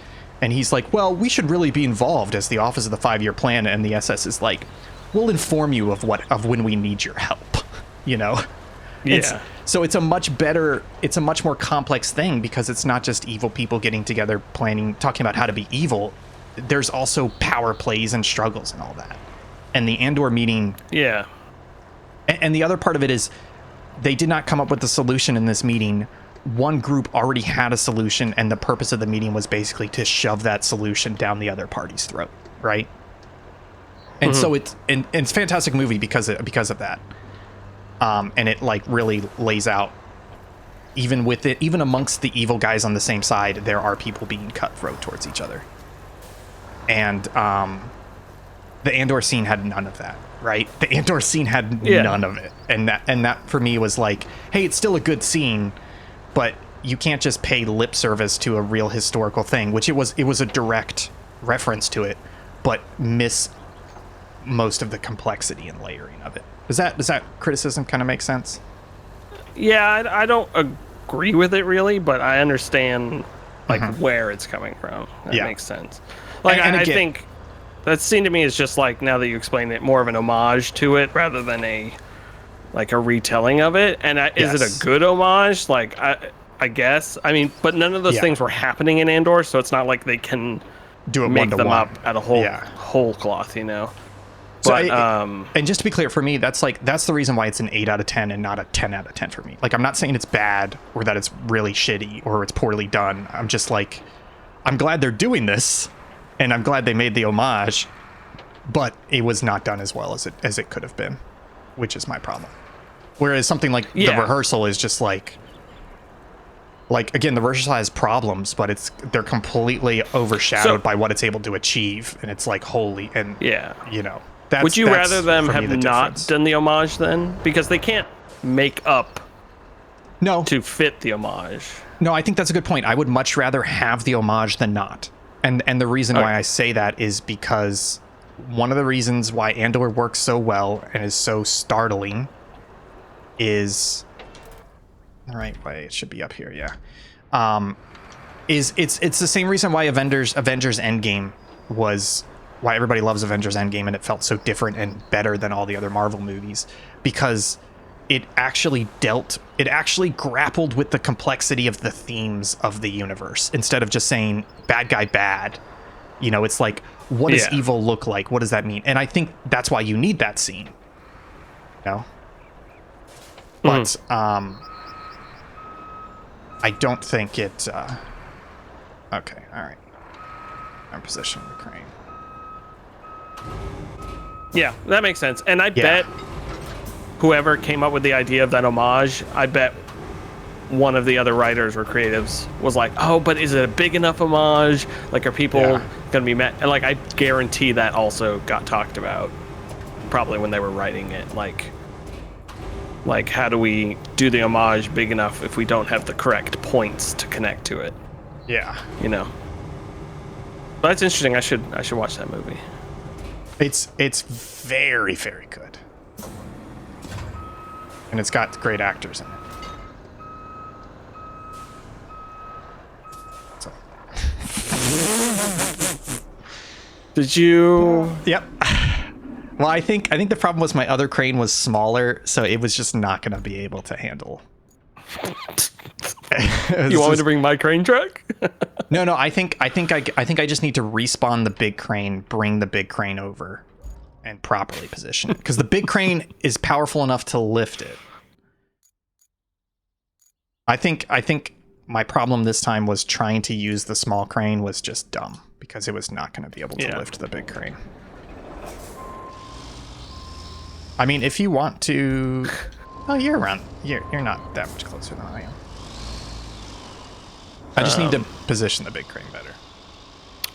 And he's like, well, we should really be involved as the Office of the 5-Year Plan. And the SS is like, we'll inform you of when we need your help, you know? Yeah. So it's a much more complex thing, because it's not just evil people getting together, talking about how to be evil. There's also power plays and struggles and all that. And the Andor meeting. Yeah. And the other part of it is they did not come up with the solution in this meeting. One group already had a solution, and the purpose of the meeting was basically to shove that solution down the other party's throat, right? And so it's a fantastic movie because of that. And it like really lays out, even amongst the evil guys on the same side, there are people being cutthroat towards each other. And the Andor scene had none of that, right? The Andor scene had none of it. And that for me was like, hey, it's still a good scene, but you can't just pay lip service to a real historical thing, which it was a direct reference to it, but miss most of the complexity and layering of it. Does that criticism kind of make sense? Yeah, I don't agree with it really, but I understand like where it's coming from. That makes sense. Like and I think that scene to me is just like, now that you explain it, more of an homage to it rather than a retelling of it. And is it a good homage? Like I guess. I mean, but none of those things were happening in Andor, so it's not like they can do it make them one-to-one. up out of whole cloth, you know. So but and just to be clear, for me, that's the reason why it's an 8 out of 10 and not a 10 out of 10 for me. Like, I'm not saying it's bad or that it's really shitty or it's poorly done. I'm just like, I'm glad they're doing this, and I'm glad they made the homage, but it was not done as well as it could have been, which is my problem. Whereas something like the rehearsal is just like again, the rehearsal has problems, but they're completely overshadowed by what it's able to achieve, and it's like holy and you know. Would you rather them have not done the homage then? Because they can't make up to fit the homage. No, I think that's a good point. I would much rather have the homage than not. And the reason why I say that is because one of the reasons why Andor works so well and is so startling is... All right, it should be up here, is it's the same reason why Avengers Endgame was... why everybody loves Avengers Endgame, and it felt so different and better than all the other Marvel movies, because it actually grappled with the complexity of the themes of the universe instead of just saying bad guy bad. You know, it's like, what does evil look like? What does that mean? And I think that's why you need that scene. You know? But I don't think it okay, all right. I'm positioning the crane. Yeah, that makes sense. And I bet whoever came up with the idea of that homage, I bet one of the other writers or creatives was like, oh, but is it a big enough homage? Like, are people gonna be mad? And like, I guarantee that also got talked about probably when they were writing it. Like how do we do the homage big enough if we don't have the correct points to connect to it? Yeah. You know. But that's interesting. I should watch that movie. It's very, very good. And it's got great actors in it. So. Did you... Yep. Well, I think the problem was my other crane was smaller, so it was just not going to be able to handle. You want me to bring my crane truck? No. I think I just need to respawn the big crane, bring the big crane over, and properly position it, because the big crane is powerful enough to lift it. I think my problem this time was trying to use the small crane was just dumb, because it was not going to be able to lift the big crane. I mean, if you want to... Oh, you're not that much closer than I am. I just need to position the big crane better.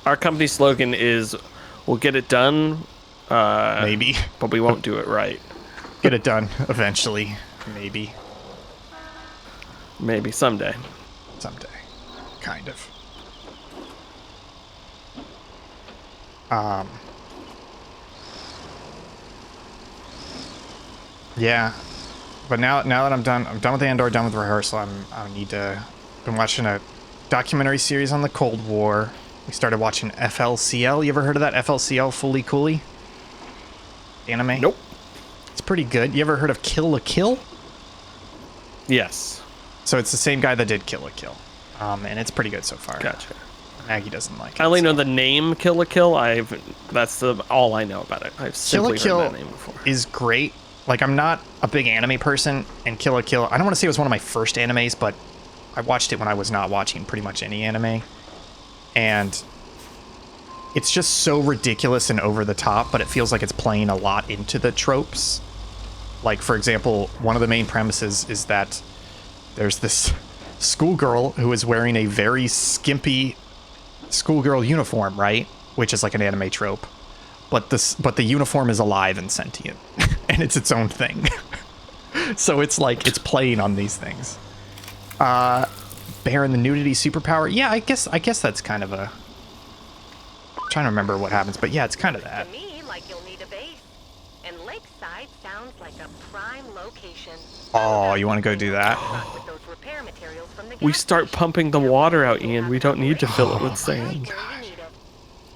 Our company slogan is, we'll get it done. Maybe. But we won't do it right. Get it done eventually. Maybe. Maybe someday. someday, kind of. Yeah, but now that I'm done with Andor, done with rehearsal. I need to. Been watching a documentary series on the Cold War. We started watching FLCL. You ever heard of that? FLCL, Fully Cooley? Anime? Nope. It's pretty good. You ever heard of Kill la Kill? Yes. So it's the same guy that did Kill la Kill. And it's pretty good so far. Gotcha. Maggie doesn't like it. I only know the name Kill la Kill. That's all I know about it. I've Kill la simply Kill heard that name before. is great. Like, I'm not a big anime person, and Kill la Kill, I don't want to say it was one of my first animes, but I watched it when I was not watching pretty much any anime. And it's just so ridiculous and over the top, but it feels like it's playing a lot into the tropes. Like, for example, one of the main premises is that there's this schoolgirl who is wearing a very skimpy schoolgirl uniform, right? Which is like an anime trope. But the uniform is alive and sentient, and it's its own thing. So it's like it's playing on these things. Baron the nudity superpower. Yeah, I guess that's kind of a. I'm trying to remember what happens, but yeah, it's kind of that. To me, like you'll need a base, and Lakeside sounds like a prime location. Oh, you want to go do that? With those repair materials from the We gas start station. pumping the water out, Ian. We don't need to fill it with Right sand. where you need it.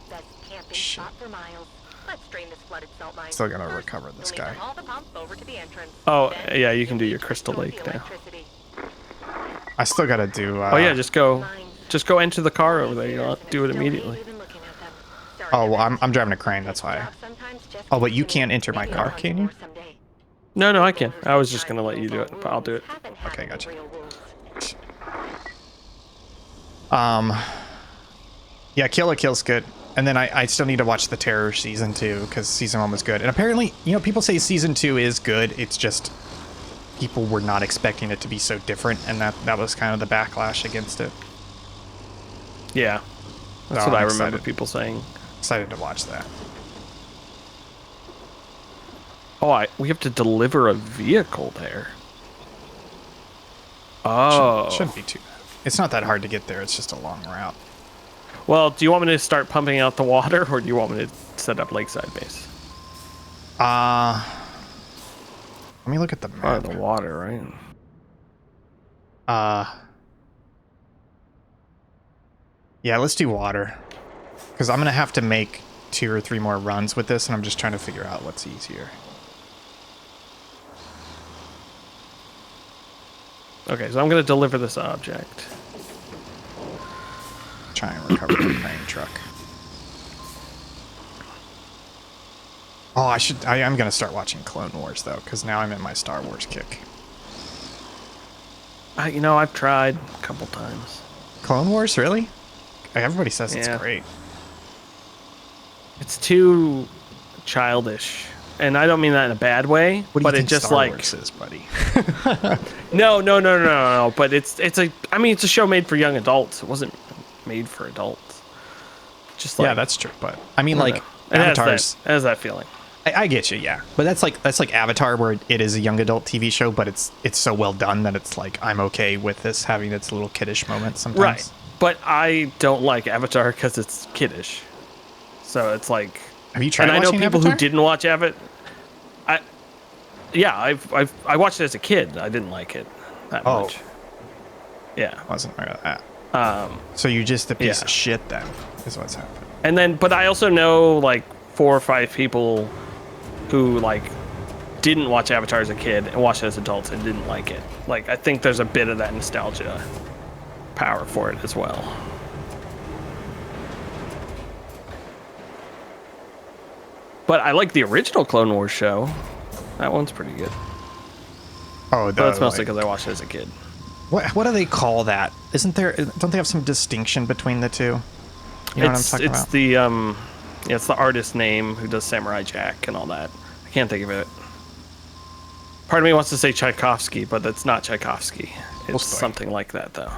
Best camping spot for miles. Let's drain this flooded salt mine. Still gotta First, recover this you'll need guy. to haul the pump over to the entrance. Oh, Then yeah, you can do you'll your need to Crystal restore Lake the now. electricity. I still gotta do. Oh yeah, just go enter the car over there. You don't do it immediately. Oh, well, I'm driving a crane. That's why. Oh, but you can't enter my car, can you? No, I can. I was just gonna let you do it, but I'll do it. Okay, gotcha. Yeah, Kill la Kill's good. And then I still need to watch the Terror season 2 because season 1 was good. And apparently, people say season 2 is good. It's just people were not expecting it to be so different, and that was kind of the backlash against it. Yeah, that's No, what I I'm remember excited. people saying. Excited to watch that. Oh, we have to deliver a vehicle there. Oh, Shouldn't be too bad. It's not that hard to get there. It's just a long route. well, do you want me to start pumping out the water, or do you want me to set up Lakeside base? Let me look at the Oh, map. the water, right? Yeah, let's do water. Because I'm going to have to make 2 or 3 more runs with this, and I'm just trying to figure out what's easier. Okay, so I'm gonna deliver this object. Try and recover the crane truck. Oh, I am going to start watching Clone Wars, though, because now I'm in my Star Wars kick. I've tried a couple times. Clone Wars, really? Everybody says it's Yeah. great. It's too childish, and I don't mean that in a bad way. What do but you it think just Star like Wars is, buddy? no. But it's a show made for young adults. It wasn't made for adults. Just like Yeah, that's true. But I mean, I don't like know. It Avatar's. has that feeling. I get you, yeah. But that's like Avatar, where it is a young adult TV show, but it's so well done that it's like I'm okay with this having its little kiddish moments sometimes. Right. But I don't like Avatar because it's kiddish. So it's like. Have you tried And I know watching people Avatar? who didn't watch Avatar. I watched it as a kid. I didn't like it that Oh. much. Yeah. Wasn't aware of that. So you're just a piece yeah. of shit then, is what's happened. And then, but I also know like 4 or 5 people who like didn't watch Avatar as a kid and watched it as adults and didn't like it. Like, I think there's a bit of that nostalgia power for it as well. But I like the original Clone Wars show. That one's pretty good. Oh, But that's mostly because I watched it as a kid. what do they call that? Isn't there? Don't they have some distinction between the two? You know what I'm talking about? It's the artist name who does Samurai Jack and all that. I can't think of it. Part of me wants to say Tchaikovsky, but that's not Tchaikovsky. It's Tolstoy. something like that, though.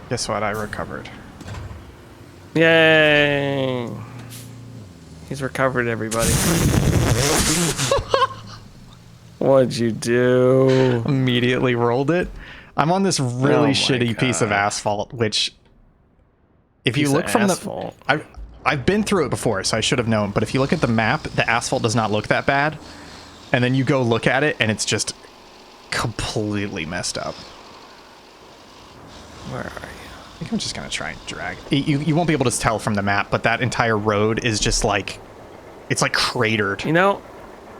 Guess what? I recovered. Yay! He's recovered, everybody. What'd you do? Immediately rolled it. I'm on this really Oh my shitty piece of God. asphalt, which if you Piece look of from asphalt. I've been through it before, so I should have known. But if you look at the map, the asphalt does not look that bad. And then you go look at it, and it's just completely messed up. Where are you? I think I'm just going to try and drag. You won't be able to tell from the map, but that entire road is just like... It's like cratered. You know,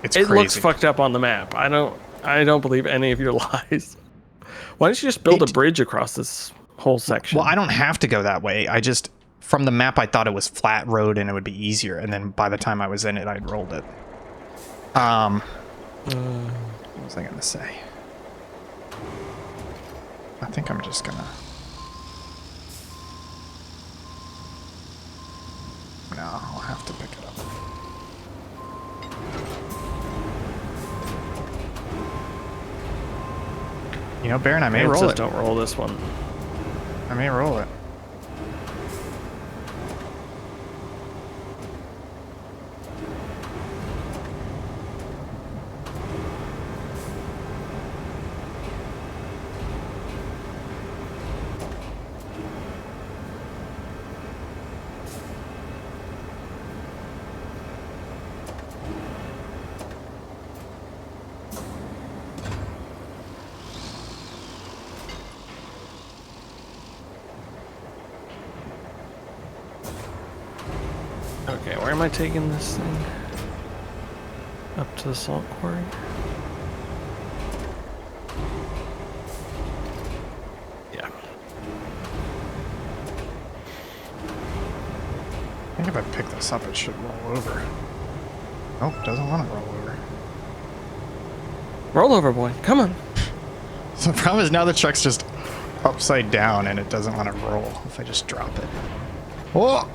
It's it crazy. looks fucked up on the map. I don't believe any of your lies. Why don't you just build a bridge across this whole section? Well, I don't have to go that way. I just... From the map, I thought it was flat road and it would be easier. And then by the time I was in it, I'd rolled it. What was I going to say? I think I'm just going to... No, I'll have to pick it up. You know, Baron, I may roll it. Don't roll this one. I may roll it. Okay, where am I taking this thing? Up to the salt quarry? Yeah. I think if I pick this up, it should roll over. Nope, doesn't want to roll over. Roll over, boy. Come on. So the problem is now the truck's just upside down and it doesn't want to roll if I just drop it. Oh!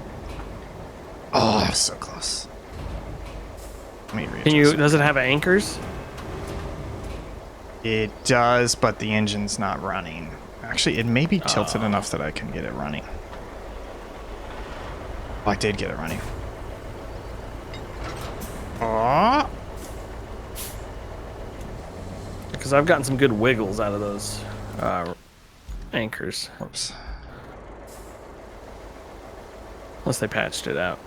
Oh, that was so close. Let me readjust. Can you? Does it have anchors? It does, but the engine's not running. Actually, it may be tilted enough that I can get it running. Oh, I did get it running. Oh! Because I've gotten some good wiggles out of those anchors. Whoops. Unless they patched it out.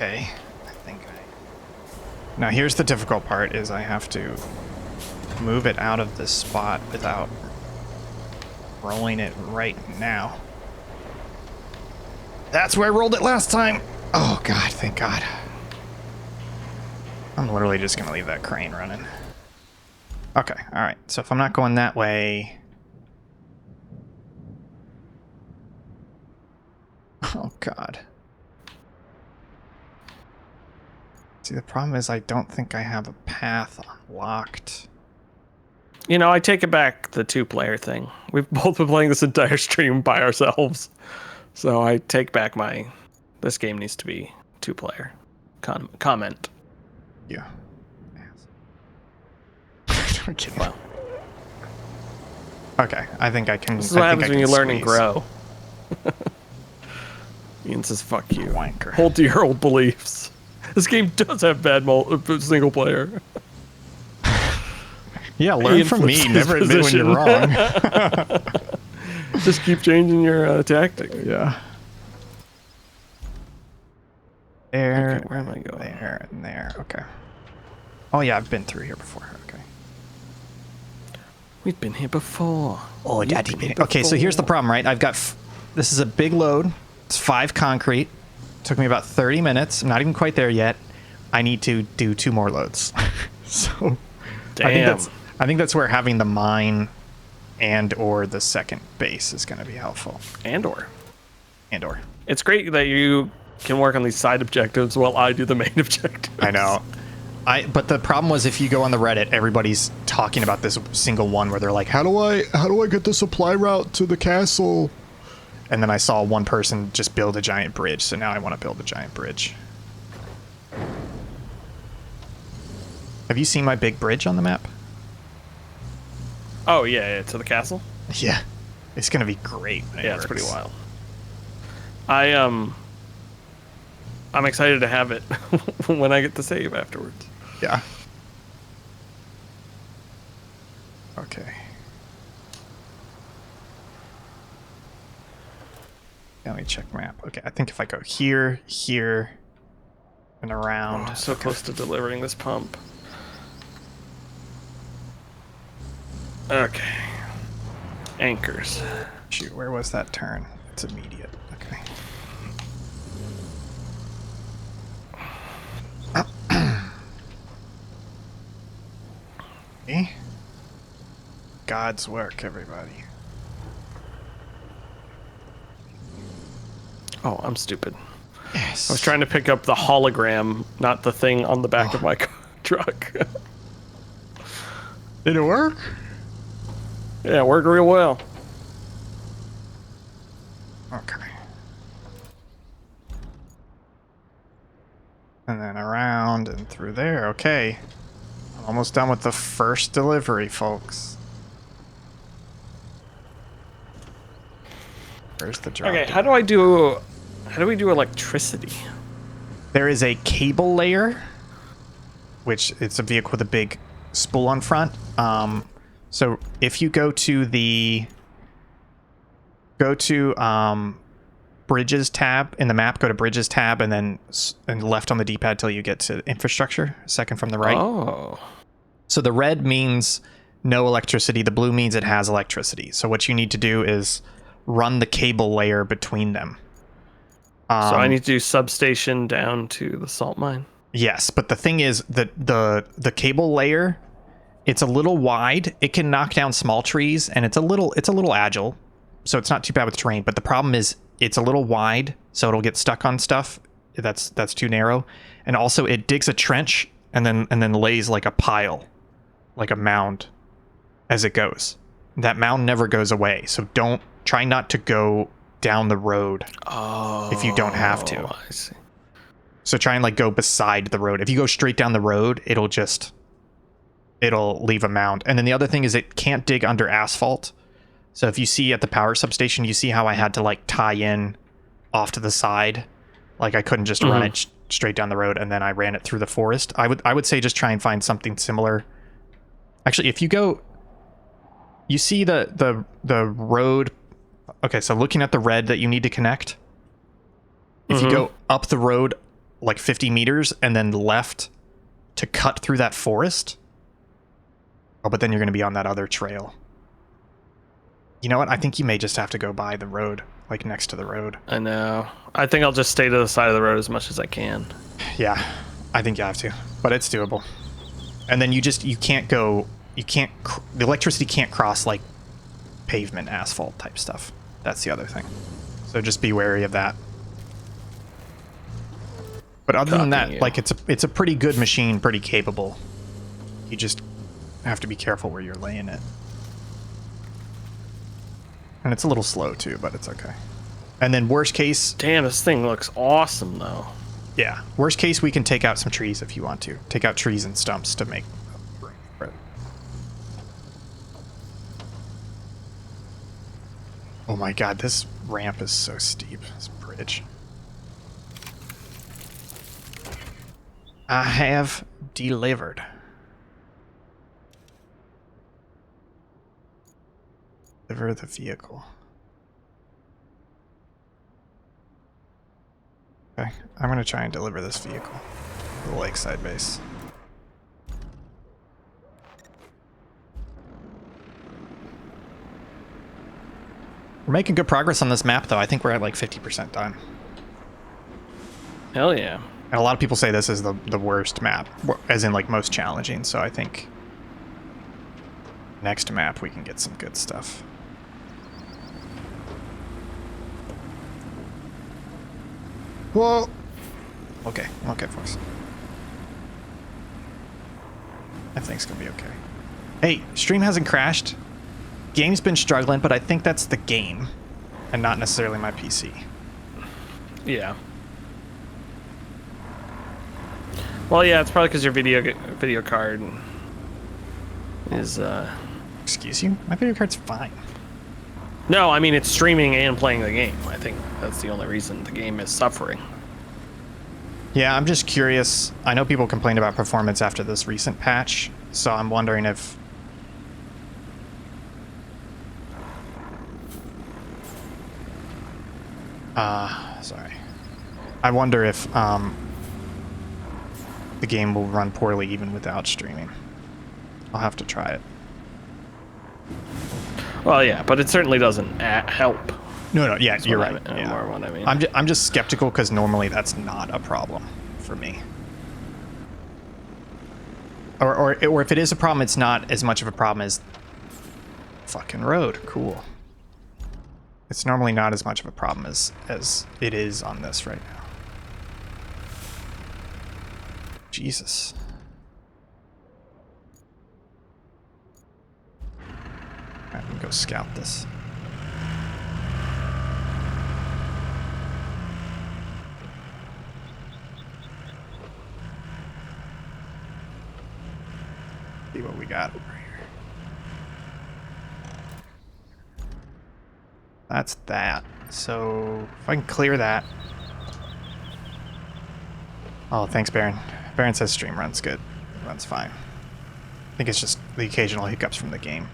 Okay, I think Now here's the difficult part, is I have to move it out of this spot without rolling it right now. That's where I rolled it last time! Oh god, thank god. I'm literally just gonna leave that crane running. Okay, alright, so if I'm not going that way... Oh god. See, the problem is I don't think I have a path unlocked. You know, I take it back, the two-player thing. We've both been playing this entire stream by ourselves. So I take back my... This game needs to be two-player. Comment. Yeah. Well. Okay, I think I can... This is what happens when you learn and squeeze. grow. Ian says, fuck you. Wanker. Hold to your old beliefs. This game does have bad single player. Yeah, learn Ian from me. flips his Never admit when you're position. wrong. Just keep changing your tactic. Yeah. There, Okay, where am I going? there, and there. Okay. Oh yeah, I've been through here before. Okay. We've been here before. Oh, We've daddy. been here Okay, so here's the before. problem, right? I've got... This is a big load. It's 5 concrete. Took me about 30 minutes. I'm not even quite there yet. I need to do 2 more loads. So... Damn. I think that's where having the mine and or the second base is going to be helpful. And/or. And/or. It's great that you can work on these side objectives while I do the main objective. I know. But the problem was, if you go on the Reddit, everybody's talking about this single one where they're like, how do I get the supply route to the castle? And then I saw one person just build a giant bridge, so now I want to build a giant bridge. Have you seen my big bridge on the map? Oh, yeah, to the castle? Yeah. It's gonna be great. When Yeah, it's pretty wild. I'm excited to have it when I get to save afterwards. Yeah. Okay. Let me check map. Okay, I think if I go here, here, and around. Oh, so close to delivering this pump. Okay. Anchors. Shoot, where was that turn? It's immediate. Okay. Okay. God's work, everybody. Oh, I'm stupid. Yes. I was trying to pick up the hologram, not the thing on the back of my truck. Did it work? Yeah, it worked real well. Okay. And then around and through there. Okay. I'm almost done with the first delivery, folks. Where's the drop? Okay, how do we do electricity? There is a cable layer, which it's a vehicle with a big spool on front. So if you go to Bridges tab in the map, go to Bridges tab, and then left on the D-pad till you get to infrastructure, second from the right. Oh. So the red means no electricity. The blue means it has electricity. So what you need to do is run the cable layer between them. So I need to do substation down to the salt mine. Yes, but the thing is that the cable layer, it's a little wide. It can knock down small trees, and it's a little agile, so it's not too bad with terrain. But the problem is it's a little wide, so it'll get stuck on stuff that's too narrow, and also it digs a trench and then lays like a pile, like a mound, as it goes. That mound never goes away, so try not to go down the road if you don't have to. I see. So try and like go beside the road. If you go straight down the road, it'll leave a mound. And then the other thing is it can't dig under asphalt. So if you see at the power substation, you see how I had to like tie in off to the side. Like I couldn't just run it straight down the road, and then I ran it through the forest. I would say just try and find something similar. Actually, if you go, you see the road. Okay, so looking at the red that you need to connect, if you go up the road like 50 meters and then left to cut through that forest, but then you're going to be on that other trail. You know what? I think you may just have to go by the road, like next to the road. I know. I think I'll just stay to the side of the road as much as I can. Yeah, I think you have to, but it's doable. And then the electricity can't cross like pavement, asphalt type stuff. That's the other thing. So just be wary of that. But other than that, like it's a pretty good machine, pretty capable. You just have to be careful where you're laying it. And it's a little slow too, but it's okay. And then worst case... Damn, this thing looks awesome though. Yeah. Worst case, we can take out some trees if you want to. Take out trees and stumps to make room for it. Oh my god, this ramp is so steep. This bridge. I have delivered. Deliver the vehicle. Okay, I'm gonna try and deliver this vehicle to the lakeside base. We're making good progress on this map, though. I think we're at like 50% done. Hell yeah. And a lot of people say this is the worst map, as in like most challenging, so I think next map we can get some good stuff. Whoa! Okay, folks. Everything's gonna be okay. Hey, stream hasn't crashed. Game's been struggling, but I think that's the game, and not necessarily my PC. Yeah. Well, yeah, it's probably because your video card is Excuse you? My video card's fine. No, I mean it's streaming and playing the game. I think that's the only reason the game is suffering. Yeah, I'm just curious. I know people complained about performance after this recent patch, so I'm wondering if... sorry. I wonder if the game will run poorly even without streaming. I'll have to try it. Well, yeah, but it certainly doesn't help. No, yeah, you're right. More what I mean. I'm just skeptical because normally that's not a problem for me. Or if it is a problem, it's not as much of a problem as fucking road. Cool. It's normally not as much of a problem as it is on this right now. Jesus. Alright, let me go scout this. See what we got over here. That's that. So if I can clear that. Oh, thanks, Baron. Baron says stream runs good. Runs fine. I think it's just the occasional hiccups from the game.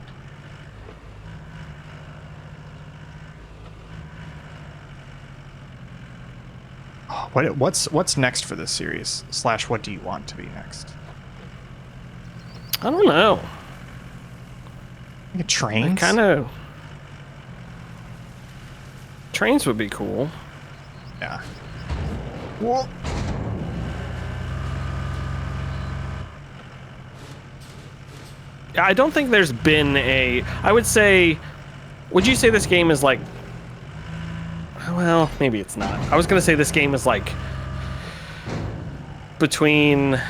Oh, what's next for this series? / what do you want to be next? I don't know. Like trains? Kind of. Trains would be cool. Yeah. Whoa. I don't think there's been a... I would say... Would you say this game is like... Well, maybe it's not. I was going to say this game is like... Between...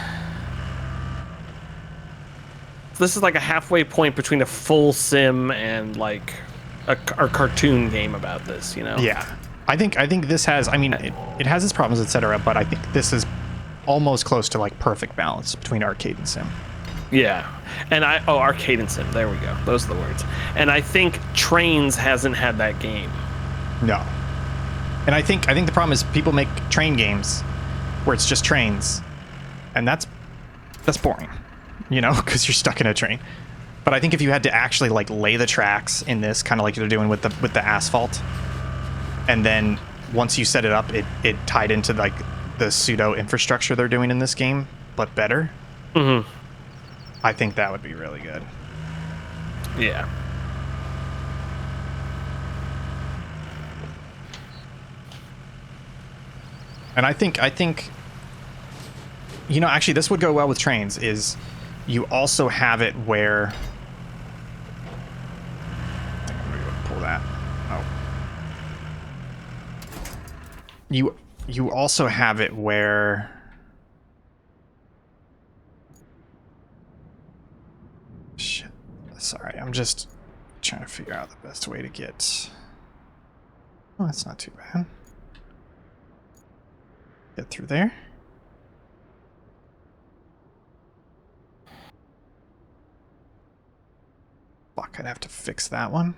This is like a halfway point between a full sim and like a cartoon game about this, you know? Yeah. I think this has... I mean, it has its problems, etc., but I think this is almost close to like perfect balance between arcade and sim. Yeah. And arcade and sim. There we go. Those are the words. And I think Trains hasn't had that game. No. And I think the problem is people make train games where it's just trains, and that's boring, you know, because you're stuck in a train. But I think if you had to actually like lay the tracks in this, kind of like they're doing with the asphalt, and then once you set it up, it tied into like the pseudo infrastructure they're doing in this game, but better. Mm-hmm. I think that would be really good. Yeah. And I think, you know, actually this would go well with trains, is you also have it where... I think I'm going to pull that. Oh. You also have it where... Shit. Sorry, I'm just trying to figure out the best way to get... Oh, that's not too bad. Get through there. Fuck, I'd have to fix that one.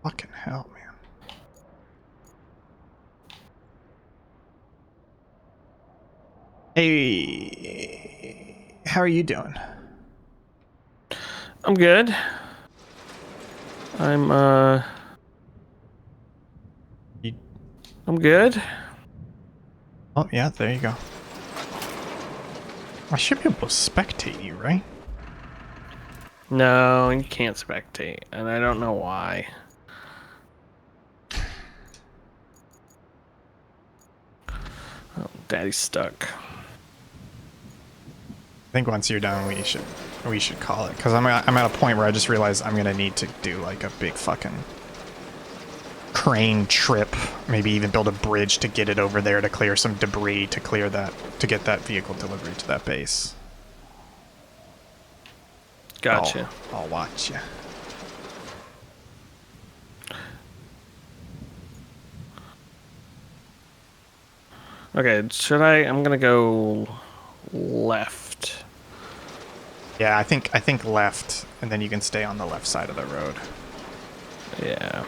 Fucking hell, man. Hey, how are you doing? I'm good. I'm good. Oh, yeah, there you go. I should be able to spectate you, right? No, you can't spectate, and I don't know why. Oh, Daddy's stuck. I think once you're done, we should call it, because I'm at a point where I just realized I'm gonna need to do like a big fucking crane trip, maybe even build a bridge to get it over there to clear some debris to clear that, to get that vehicle delivery to that base. Gotcha. I'll watch you. Okay, should I? I'm gonna go left. Yeah, I think left, and then you can stay on the left side of the road. Yeah.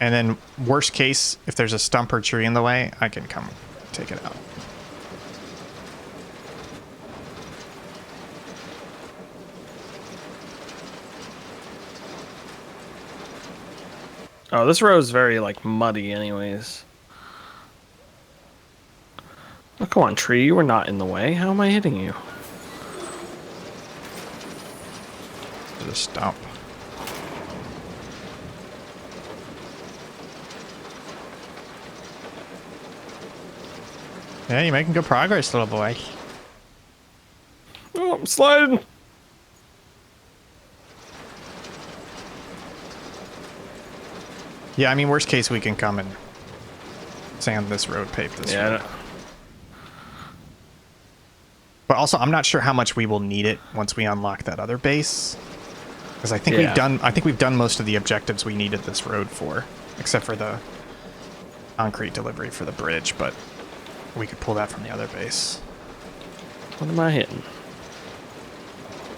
And then worst case, if there's a stump or tree in the way, I can come take it out. Oh, this road is very, like, muddy anyways. Oh, come on, tree. You were not in the way. How am I hitting you? There's a stump. Yeah, you're making good progress, little boy. Oh, I'm sliding. Yeah, I mean, worst case, we can come and sand this road, pave this road. But also, I'm not sure how much we will need it once we unlock that other base, because I think we've done most of the objectives we needed this road for, except for the concrete delivery for the bridge. But we could pull that from the other base. What am I hitting?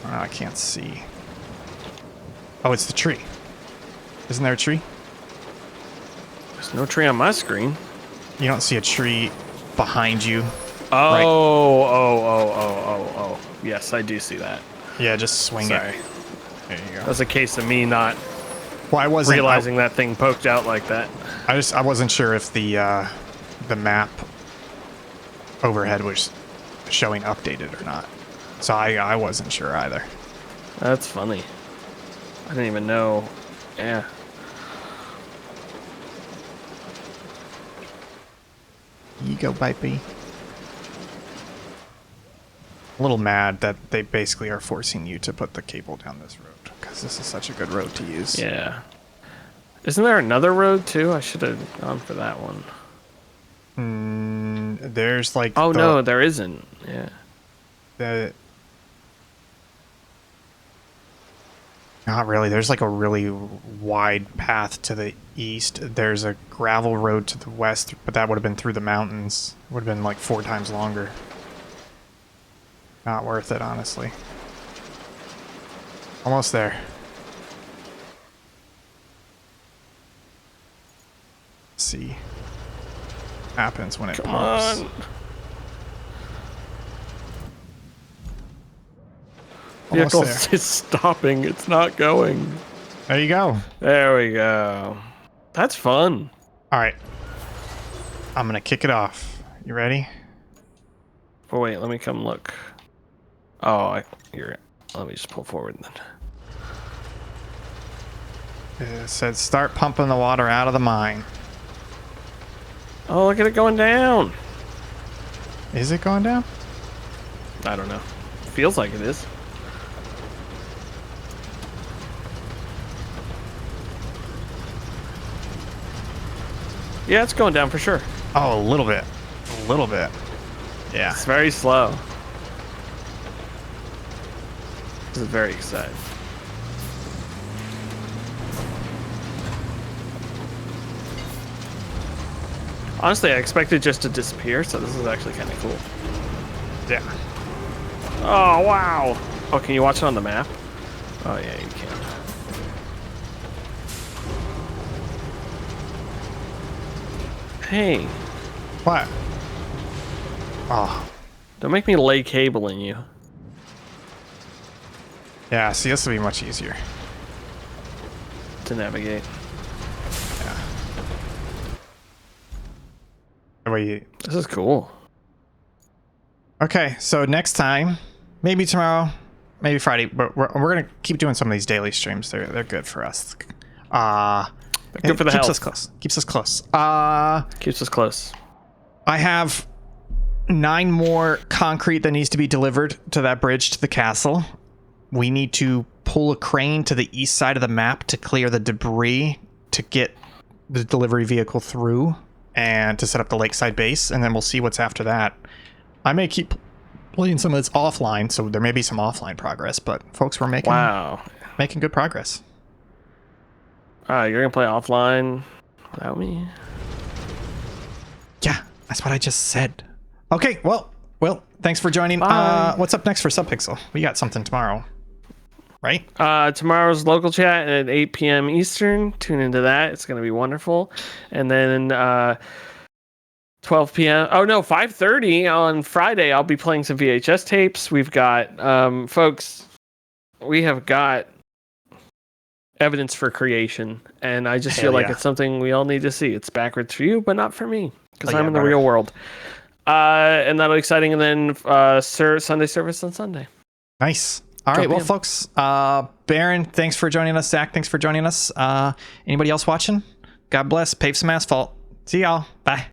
Oh, I can't see. Oh, it's the tree. Isn't there a tree? There's no tree on my screen. You don't see a tree behind you. Oh, Right. oh. Yes, I do see that. Yeah, just swing Sorry. it. There you go. That's a case of me not Well, I wasn't realizing that thing poked out like that. I wasn't sure if the map overhead was showing updated or not. So I wasn't sure either. That's funny. I didn't even know. Yeah. You go, baby. A little mad that they basically are forcing you to put the cable down this road because this is such a good road to use. Yeah. Isn't there another road too? I should have gone for that one. There's like Oh no, there isn't. Yeah. Not really. There's like a really wide path to the east. There's a gravel road to the west, but that would have been through the mountains. Would have been like 4 times longer. Not worth it, honestly. Almost there. Let's see. Happens when it Come pumps. on. Almost Vehicle there. is stopping. It's not going. There you go. There we go. That's fun. All right. I'm going to kick it off. You ready? Oh wait, let me come look. Oh, let me just pull forward then. It said start pumping the water out of the mine. Oh, look at it going down. Is it going down? I don't know. Feels like it is. Yeah, it's going down for sure. Oh, a little bit. A little bit. Yeah. It's very slow. This is very exciting. Honestly, I expected just to disappear, so this is actually kind of cool. Yeah. Oh, wow. Oh, can you watch it on the map? Oh, yeah, you can. Hey, What? Oh. don't make me lay cable in you. Yeah, see, this will be much easier. To navigate. Yeah. Wait. This is cool. Okay, so next time, maybe tomorrow, maybe Friday, but we're gonna keep doing some of these daily streams. They're good for us. Good for the keeps health. us close. Keeps us close. Keeps us close. I have 9 more concrete that needs to be delivered to that bridge to the castle. We need to pull a crane to the east side of the map to clear the debris to get the delivery vehicle through and to set up the lakeside base, and then we'll see what's after that. I may keep playing some of this offline, so there may be some offline progress, but folks, we're making good progress. You're gonna play offline without me? Yeah, that's what I just said. Okay, well, Well, thanks for joining. Bye. What's up next for Subpixel? We got something tomorrow, right? Tomorrow's local chat at 8 p.m. Eastern. Tune into that. It's going to be wonderful. And then 12 p.m. Oh, no, 5:30 on Friday. I'll be playing some VHS tapes. We've got, folks, we have got evidence for creation. And I just feel like it's something we all need to see. It's backwards for you, but not for me, because I'm in the real world. And that'll be exciting. And then Sunday service on Sunday. Nice. All right, well, folks, Baron, thanks for joining us. Zach, thanks for joining us. Anybody else watching? God bless. Pave some asphalt. See y'all. Bye.